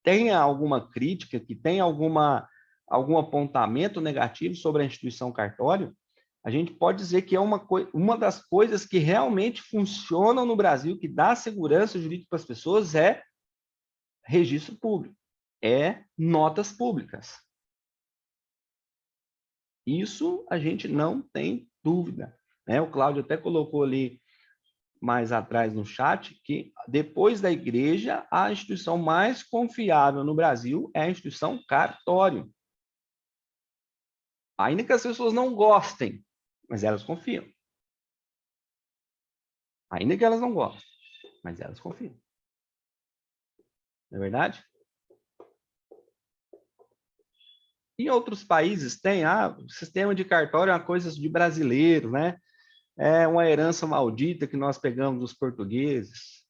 tenha alguma crítica, que tenha algum apontamento negativo sobre a instituição cartório, a gente pode dizer que é uma das coisas que realmente funcionam no Brasil, que dá segurança jurídica para as pessoas, é registro público, é notas públicas. Isso a gente não tem dúvida, né? O Cláudio até colocou ali mais atrás no chat que depois da igreja, a instituição mais confiável no Brasil é a instituição cartório. Ainda que as pessoas não gostem, mas elas confiam. Ainda que elas não gostem, mas elas confiam. Não é verdade? Em outros países tem, o sistema de cartório é uma coisa de brasileiro, né? É uma herança maldita que nós pegamos dos portugueses.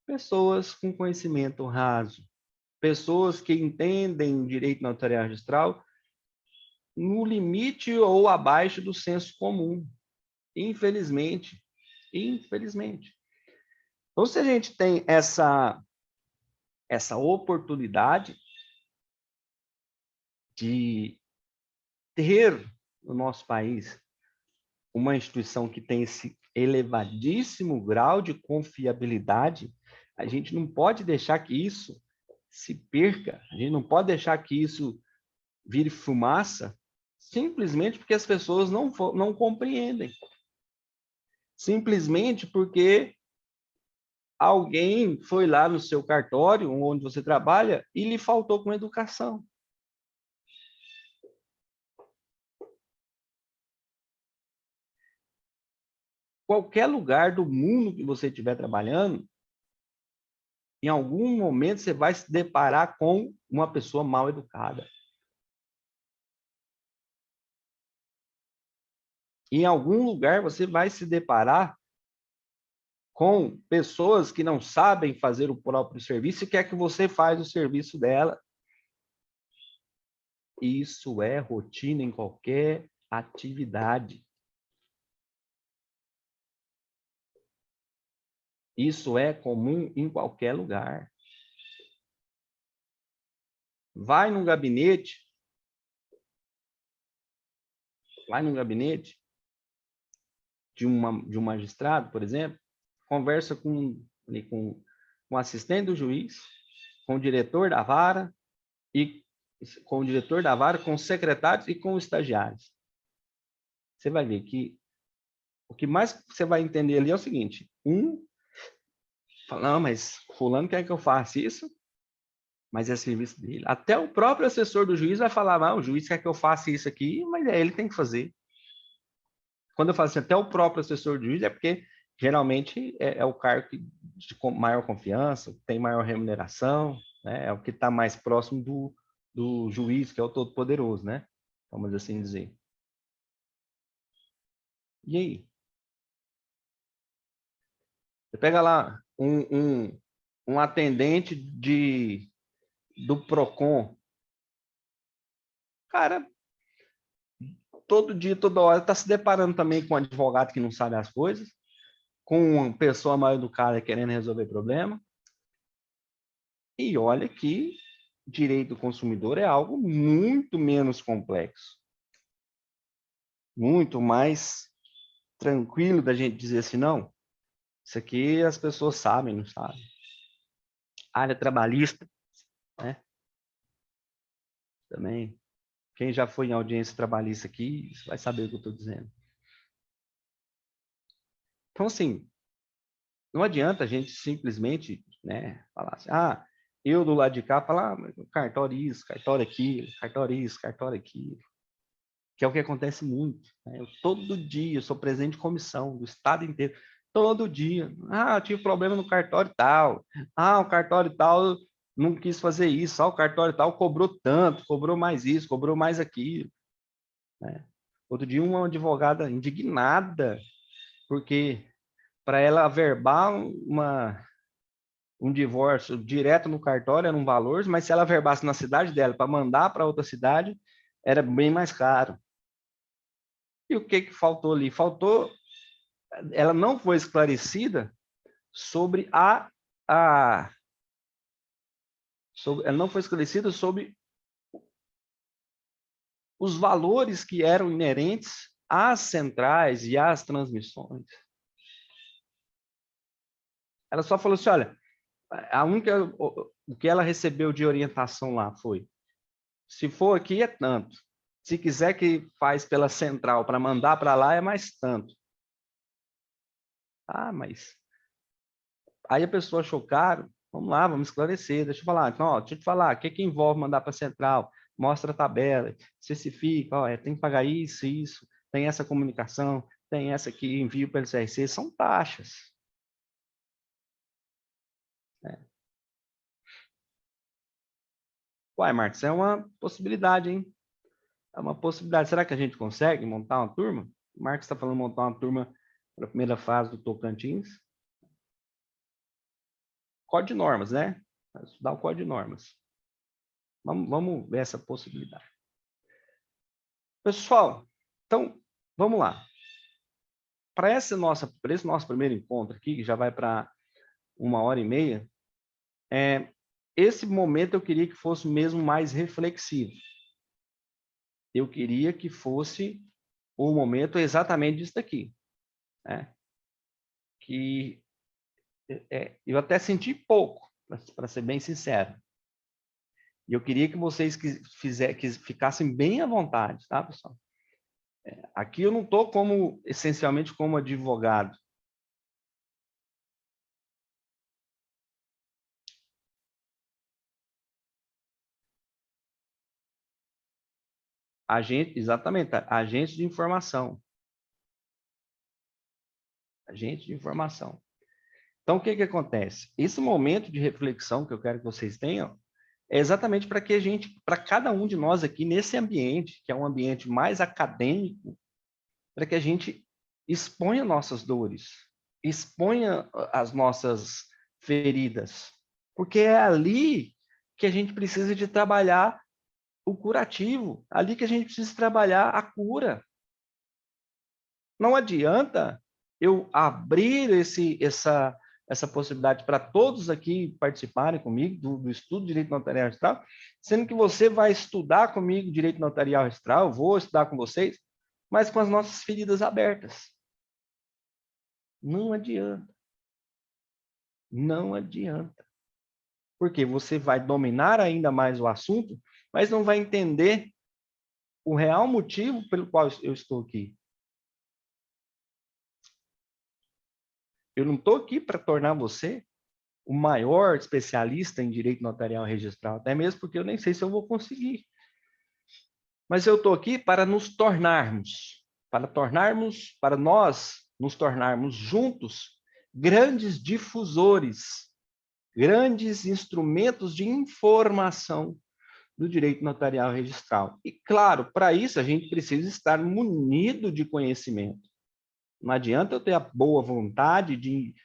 Pessoas com conhecimento raso, pessoas que entendem o direito notarial registral no limite ou abaixo do senso comum. Infelizmente. Infelizmente. Então, se a gente tem essa oportunidade de ter no nosso país uma instituição que tem esse elevadíssimo grau de confiabilidade, a gente não pode deixar que isso se perca, a gente não pode deixar que isso vire fumaça, simplesmente porque as pessoas não compreendem. Simplesmente porque alguém foi lá no seu cartório, onde você trabalha, e lhe faltou com educação. Qualquer lugar do mundo que você estiver trabalhando, em algum momento você vai se deparar com uma pessoa mal educada. Em algum lugar você vai se deparar com pessoas que não sabem fazer o próprio serviço e quer que você faça o serviço dela. Isso é rotina em qualquer atividade. Isso é comum em qualquer lugar. Vai num gabinete de um magistrado, por exemplo, conversa com o assistente do juiz, com o diretor da vara, com os secretários e com os estagiários. Você vai ver que o que mais você vai entender ali é o seguinte: fala, não, mas fulano quer que eu faça isso, mas é serviço dele. Até o próprio assessor do juiz vai falar, não, o juiz quer que eu faça isso aqui, mas ele tem que fazer. Quando eu falo assim, até o próprio assessor do juiz, é porque geralmente é o cargo de maior confiança, tem maior remuneração, né? É o que está mais próximo do juiz, que é o todo-poderoso, né? Vamos assim dizer. E aí? Você pega lá um atendente do Procon. Cara, todo dia, toda hora, está se deparando também com um advogado que não sabe as coisas, com uma pessoa mal educada querendo resolver problema. E olha que direito do consumidor é algo muito menos complexo. Muito mais tranquilo da gente dizer assim, não, isso aqui as pessoas sabem, não sabem. Área trabalhista, né? Também. Quem já foi em audiência trabalhista aqui vai saber o que eu estou dizendo. Então, assim, não adianta a gente simplesmente, né, falar assim, eu do lado de cá falar, cartório isso, cartório aquilo, cartório isso, cartório aquilo. Que é o que acontece muito. Né? Eu, todo dia, eu sou presidente de comissão do estado inteiro. Todo dia. Eu tive problema no cartório tal. O cartório tal não quis fazer isso. O cartório tal cobrou tanto, cobrou mais isso, cobrou mais aquilo. Né? Outro dia, uma advogada indignada, porque para ela averbar um divórcio direto no cartório era um valor, mas se ela averbasse na cidade dela para mandar para outra cidade, era bem mais caro. E o que faltou ali? Ela não foi esclarecida sobre ela não foi esclarecida sobre os valores que eram inerentes às centrais e às transmissões. Ela só falou assim, olha, o que ela recebeu de orientação lá foi, se for aqui é tanto, se quiser que faz pela central para mandar para lá é mais tanto. Mas aí a pessoa achou caro, vamos lá, vamos esclarecer, deixa eu falar, então, deixa eu te falar, o que envolve mandar para a central? Mostra a tabela, especifica, tem que pagar isso, tem essa comunicação, tem essa que envio pelo CRC, são taxas. Uai, Marcos, é uma possibilidade, hein? É uma possibilidade. Será que a gente consegue montar uma turma? O Marcos está falando montar uma turma para a primeira fase do Tocantins. Código de normas, né? Estudar o código de normas. Vamos ver essa possibilidade. Pessoal, então, vamos lá. Para esse nosso primeiro encontro aqui, que já vai para 1h30, esse momento eu queria que fosse mesmo mais reflexivo. Eu queria que fosse o momento exatamente disso daqui. Né? Que eu até senti pouco, para ser bem sincero. E eu queria que vocês que ficassem bem à vontade, tá, pessoal? Aqui eu não estou essencialmente como advogado. Exatamente, agente de informação. Agente de informação. Então, o que acontece? Esse momento de reflexão que eu quero que vocês tenham é exatamente para cada um de nós aqui nesse ambiente, que é um ambiente mais acadêmico, para que a gente exponha nossas dores, exponha as nossas feridas, porque é ali que a gente precisa de trabalhar o curativo, ali que a gente precisa trabalhar a cura. Não adianta eu abrir essa possibilidade para todos aqui participarem comigo do estudo de Direito Notarial Registral, sendo que você vai estudar comigo Direito Notarial Registral, eu vou estudar com vocês, mas com as nossas feridas abertas. Não adianta. Não adianta. Porque você vai dominar ainda mais o assunto, mas não vai entender o real motivo pelo qual eu estou aqui. Eu não estou aqui para tornar você o maior especialista em direito notarial registral, até mesmo porque eu nem sei se eu vou conseguir. Mas eu estou aqui para para nós nos tornarmos juntos grandes difusores, grandes instrumentos de informação do direito notarial registral. E, claro, para isso a gente precisa estar munido de conhecimento. Não adianta eu ter a boa vontade de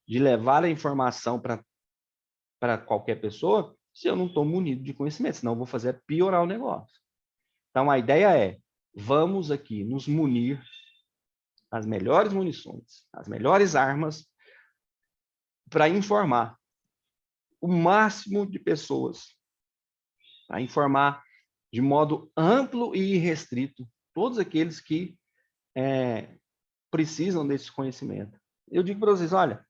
de levar a informação para qualquer pessoa se eu não estou munido de conhecimento, senão eu vou fazer piorar o negócio. Então, a ideia é, vamos aqui nos munir as melhores munições, as melhores armas para informar o máximo de pessoas, para informar de modo amplo e irrestrito todos aqueles que precisam desse conhecimento. Eu digo para vocês, olha,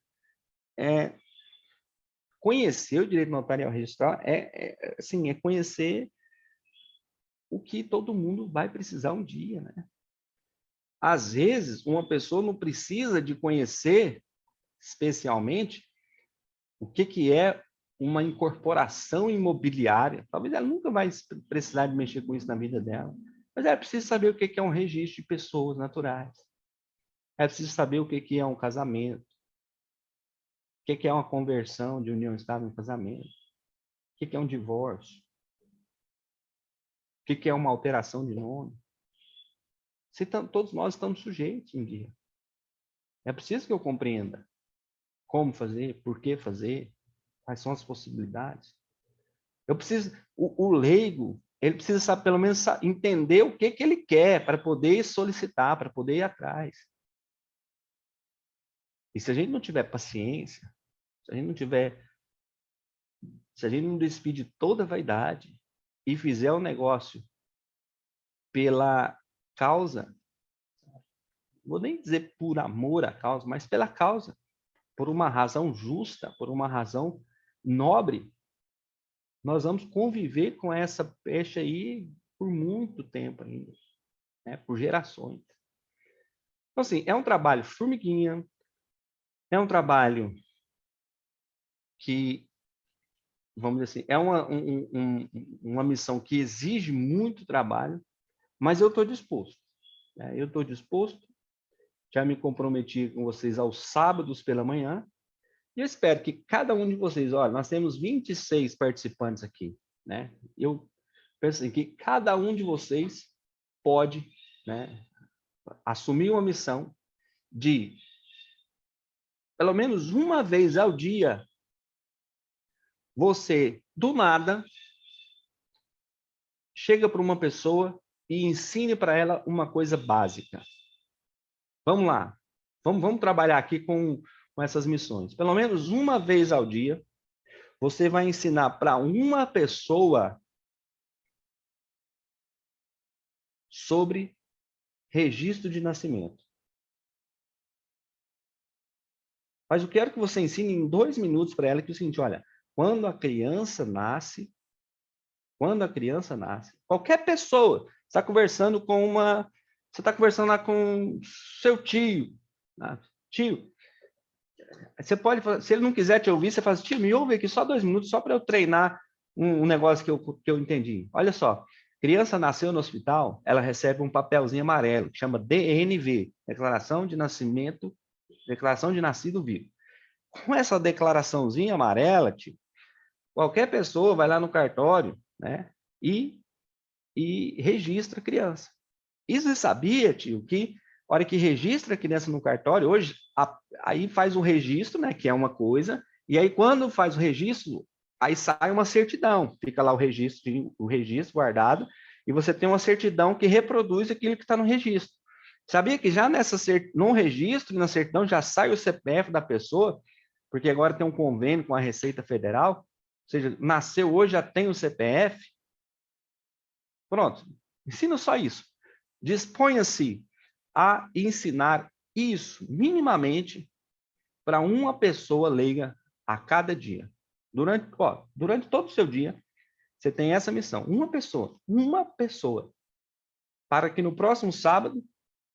conhecer o direito notarial registral assim, é conhecer o que todo mundo vai precisar um dia, né? Às vezes, uma pessoa não precisa de conhecer especialmente o que é uma incorporação imobiliária. Talvez ela nunca vai precisar de mexer com isso na vida dela, mas ela precisa saber o que é um registro de pessoas naturais. Ela precisa saber o que é um casamento, o que é uma conversão de união estável em casamento, o que é um divórcio, o que é uma alteração de nome. Todos nós estamos sujeitos um dia. É preciso que eu compreenda como fazer, por que fazer, quais são as possibilidades. Eu preciso, o leigo, ele precisa saber, pelo menos entender o que ele quer para poder solicitar, para poder ir atrás. E se a gente não tiver paciência, se a gente não despir de toda a vaidade e fizer o negócio pela causa, vou nem dizer por amor à causa, mas pela causa, por uma razão justa, por uma razão nobre, nós vamos conviver com essa peste aí por muito tempo ainda, né? Por gerações. Então, assim, é um trabalho formiguinha, é um trabalho que, vamos dizer assim, é uma missão que exige muito trabalho, mas eu estou disposto. Né? Eu estou disposto, já me comprometi com vocês aos sábados pela manhã, e eu espero que cada um de vocês, olha, nós temos 26 participantes aqui, né? Eu penso assim, que cada um de vocês pode, né, assumir uma missão de, pelo menos uma vez ao dia, você, do nada, chega para uma pessoa e ensine para ela uma coisa básica. Vamos lá. Vamos trabalhar aqui com essas missões. Pelo menos uma vez ao dia, você vai ensinar para uma pessoa sobre registro de nascimento. Mas eu quero que você ensine em 2 minutos para ela que é o seguinte, olha, quando a criança nasce, qualquer pessoa, você está conversando lá com seu tio, né? Tio, você pode, se ele não quiser te ouvir, você fala, tio, me ouve aqui só 2 minutos, só para eu treinar um negócio que eu entendi. Olha só, criança nasceu no hospital, ela recebe um papelzinho amarelo, que chama DNV, Declaração de Nascimento, Declaração de Nascido Vivo. Com essa declaraçãozinha amarela, tio, qualquer pessoa vai lá no cartório, né, e registra a criança. E você sabia, tio, que a hora que registra a criança no cartório, hoje, aí faz o registro, né, que é uma coisa, e aí quando faz o registro, aí sai uma certidão, fica lá o registro guardado, e você tem uma certidão que reproduz aquilo que está no registro. Sabia que já no registro e na certidão já sai o CPF da pessoa, porque agora tem um convênio com a Receita Federal, ou seja, nasceu hoje, já tem o CPF. Pronto, ensina só isso. Disponha-se a ensinar isso minimamente para uma pessoa leiga a cada dia. Durante todo o seu dia, você tem essa missão. Uma pessoa, para que no próximo sábado,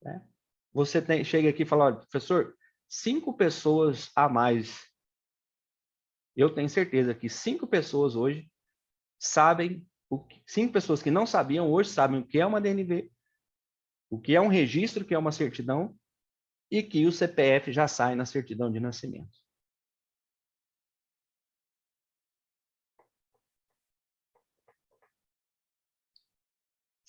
né, você chegue aqui e fale, olha, professor, 5 pessoas a mais. Eu tenho certeza que 5 pessoas hoje sabem, 5 pessoas que não sabiam hoje sabem o que é uma DNV, o que é um registro, que é uma certidão, e que o CPF já sai na certidão de nascimento.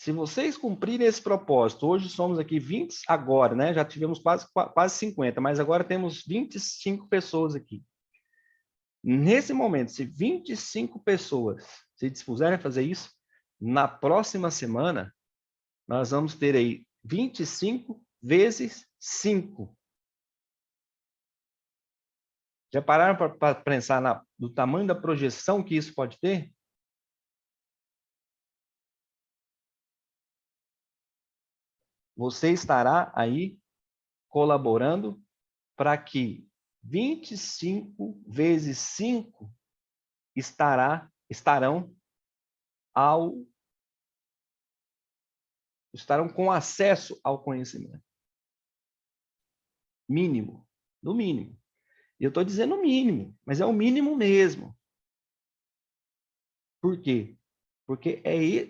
Se vocês cumprirem esse propósito, hoje somos aqui 20, agora, né? Já tivemos quase 50, mas agora temos 25 pessoas aqui. Nesse momento, se 25 pessoas se dispuserem a fazer isso, na próxima semana, nós vamos ter aí 25 vezes 5. Já pararam para pensar no tamanho da projeção que isso pode ter? Você estará aí colaborando para que 25 vezes 5 estarão com acesso ao conhecimento. Mínimo, no mínimo. E eu estou dizendo mínimo, mas é o mínimo mesmo. Por quê? Porque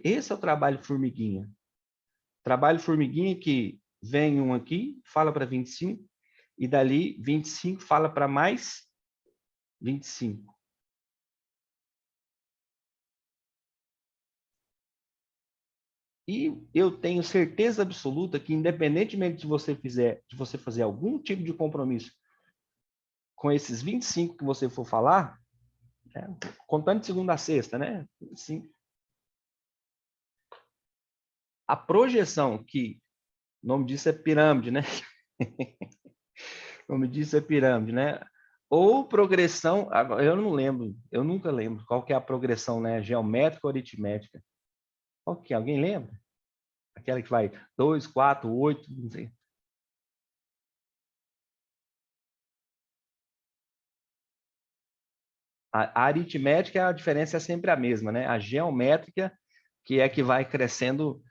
esse é o trabalho formiguinha. Trabalho formiguinha que vem um aqui, fala para 25, e dali 25 fala para mais 25. E eu tenho certeza absoluta que, independentemente de você fazer algum tipo de compromisso com esses 25 que você for falar, né, contando de segunda a sexta, né? Sim. A projeção que, o nome disso é pirâmide, né? O nome disso é pirâmide, né? Ou progressão, eu não lembro, eu nunca lembro qual que é a progressão, né? Geométrica ou aritmética. Qual que é? Alguém lembra? Aquela que vai 2, 4, 8, não sei. A aritmética, a diferença é sempre a mesma, né? A geométrica, que é que vai crescendo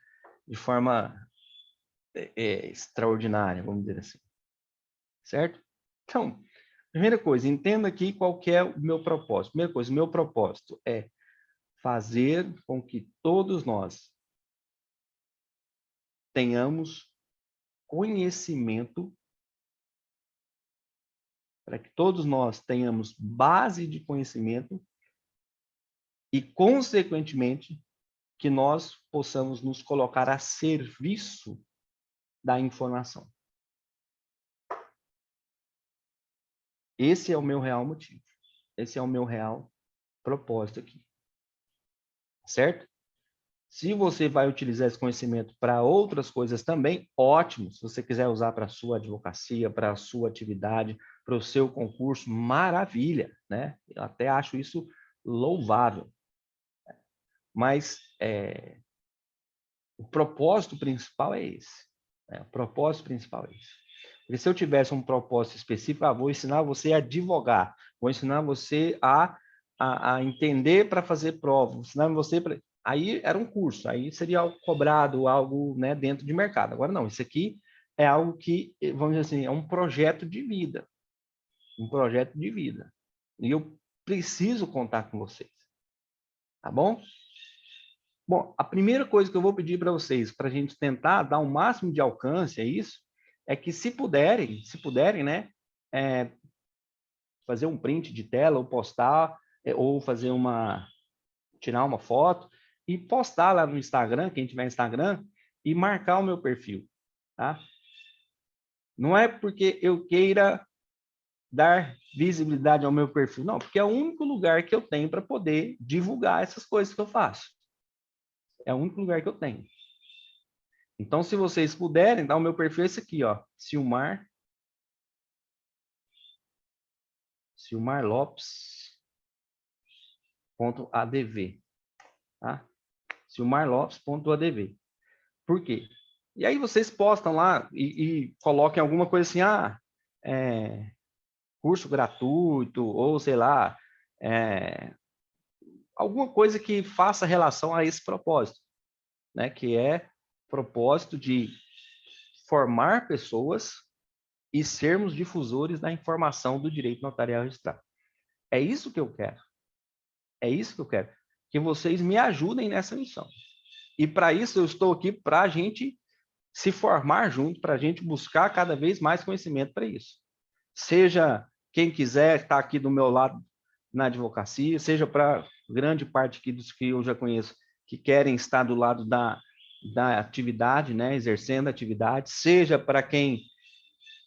de forma extraordinária, vamos dizer assim. Certo? Então, primeira coisa, entenda aqui qual que é o meu propósito. Primeira coisa, o meu propósito é fazer com que todos nós tenhamos conhecimento, para que todos nós tenhamos base de conhecimento e, consequentemente, que nós possamos nos colocar a serviço da informação. Esse é o meu real motivo. Esse é o meu real propósito aqui. Certo? Se você vai utilizar esse conhecimento para outras coisas também, ótimo. Se você quiser usar para a sua advocacia, para a sua atividade, para o seu concurso, maravilha, né? Eu até acho isso louvável. Mas o propósito principal é esse. Né? O propósito principal é esse. Porque se eu tivesse um propósito específico, vou ensinar você a advogar, vou ensinar você a entender para fazer prova, vou ensinar você para... Aí era um curso, aí seria algo cobrado, algo, né, dentro de mercado. Agora não, isso aqui é algo que, vamos dizer assim, é um projeto de vida. Um projeto de vida. E eu preciso contar com vocês. Tá bom? Bom, a primeira coisa que eu vou pedir para vocês, para a gente tentar dar o máximo de alcance a isso, é que se puderem, né, fazer um print de tela ou postar, ou fazer tirar uma foto e postar lá no Instagram, quem tiver Instagram, e marcar o meu perfil, tá? Não é porque eu queira dar visibilidade ao meu perfil, não, porque é o único lugar que eu tenho para poder divulgar essas coisas que eu faço. É o único lugar que eu tenho. Então, se vocês puderem, dar o meu perfil é esse aqui, ó, Silmar Lopes.adv, tá? silmarlopes.adv. Por quê? E aí vocês postam lá e coloquem alguma coisa assim, curso gratuito, ou sei lá, alguma coisa que faça relação a esse propósito, né? Que é propósito de formar pessoas e sermos difusores da informação do direito notarial registrado. É isso que eu quero. É isso que eu quero. Que vocês me ajudem nessa missão. E para isso eu estou aqui para a gente se formar junto, para a gente buscar cada vez mais conhecimento para isso. Seja quem quiser estar aqui do meu lado na advocacia, seja para grande parte aqui dos que eu já conheço que querem estar do lado da da atividade, né, exercendo a atividade, seja para quem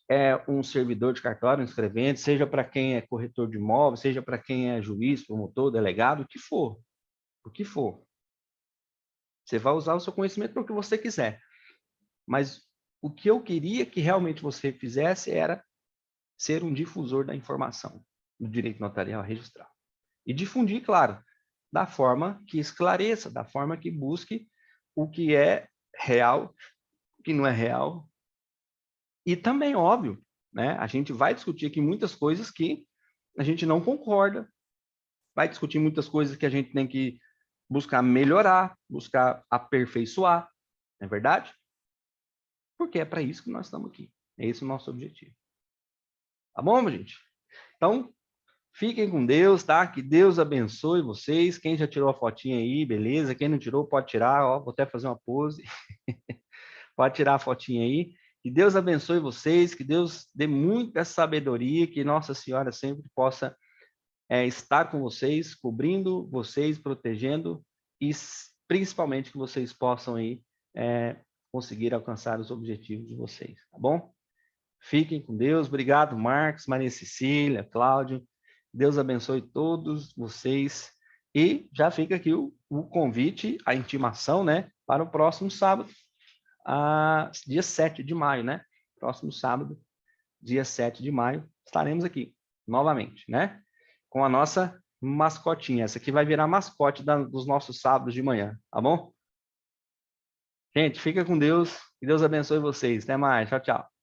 é um servidor de cartório, um escrevente, seja para quem é corretor de imóveis, seja para quem é juiz, promotor, delegado, o que for. O que for. Você vai usar o seu conhecimento para o que você quiser. Mas o que eu queria que realmente você fizesse era ser um difusor da informação do direito notarial registral. E difundir, claro, da forma que esclareça, da forma que busque o que é real, o que não é real. E também, óbvio, né, a gente vai discutir aqui muitas coisas que a gente não concorda, vai discutir muitas coisas que a gente tem que buscar melhorar, buscar aperfeiçoar, não é verdade? Porque é para isso que nós estamos aqui. É esse o nosso objetivo. Tá bom, gente? Então, fiquem com Deus, tá? Que Deus abençoe vocês. Quem já tirou a fotinha aí, beleza? Quem não tirou, pode tirar. Ó, vou até fazer uma pose. Pode tirar a fotinha aí. Que Deus abençoe vocês, que Deus dê muita sabedoria, que Nossa Senhora sempre possa estar com vocês, cobrindo vocês, protegendo e principalmente que vocês possam aí conseguir alcançar os objetivos de vocês, tá bom? Fiquem com Deus. Obrigado, Marcos, Maria Cecília, Cláudio. Deus abençoe todos vocês. E já fica aqui o convite, a intimação, né, para o próximo sábado, dia 7 de maio, né? Próximo sábado, dia 7 de maio, estaremos aqui novamente, né? Com a nossa mascotinha. Essa aqui vai virar mascote dos nossos sábados de manhã, tá bom? Gente, fica com Deus. Que Deus abençoe vocês. Até mais. Tchau, tchau.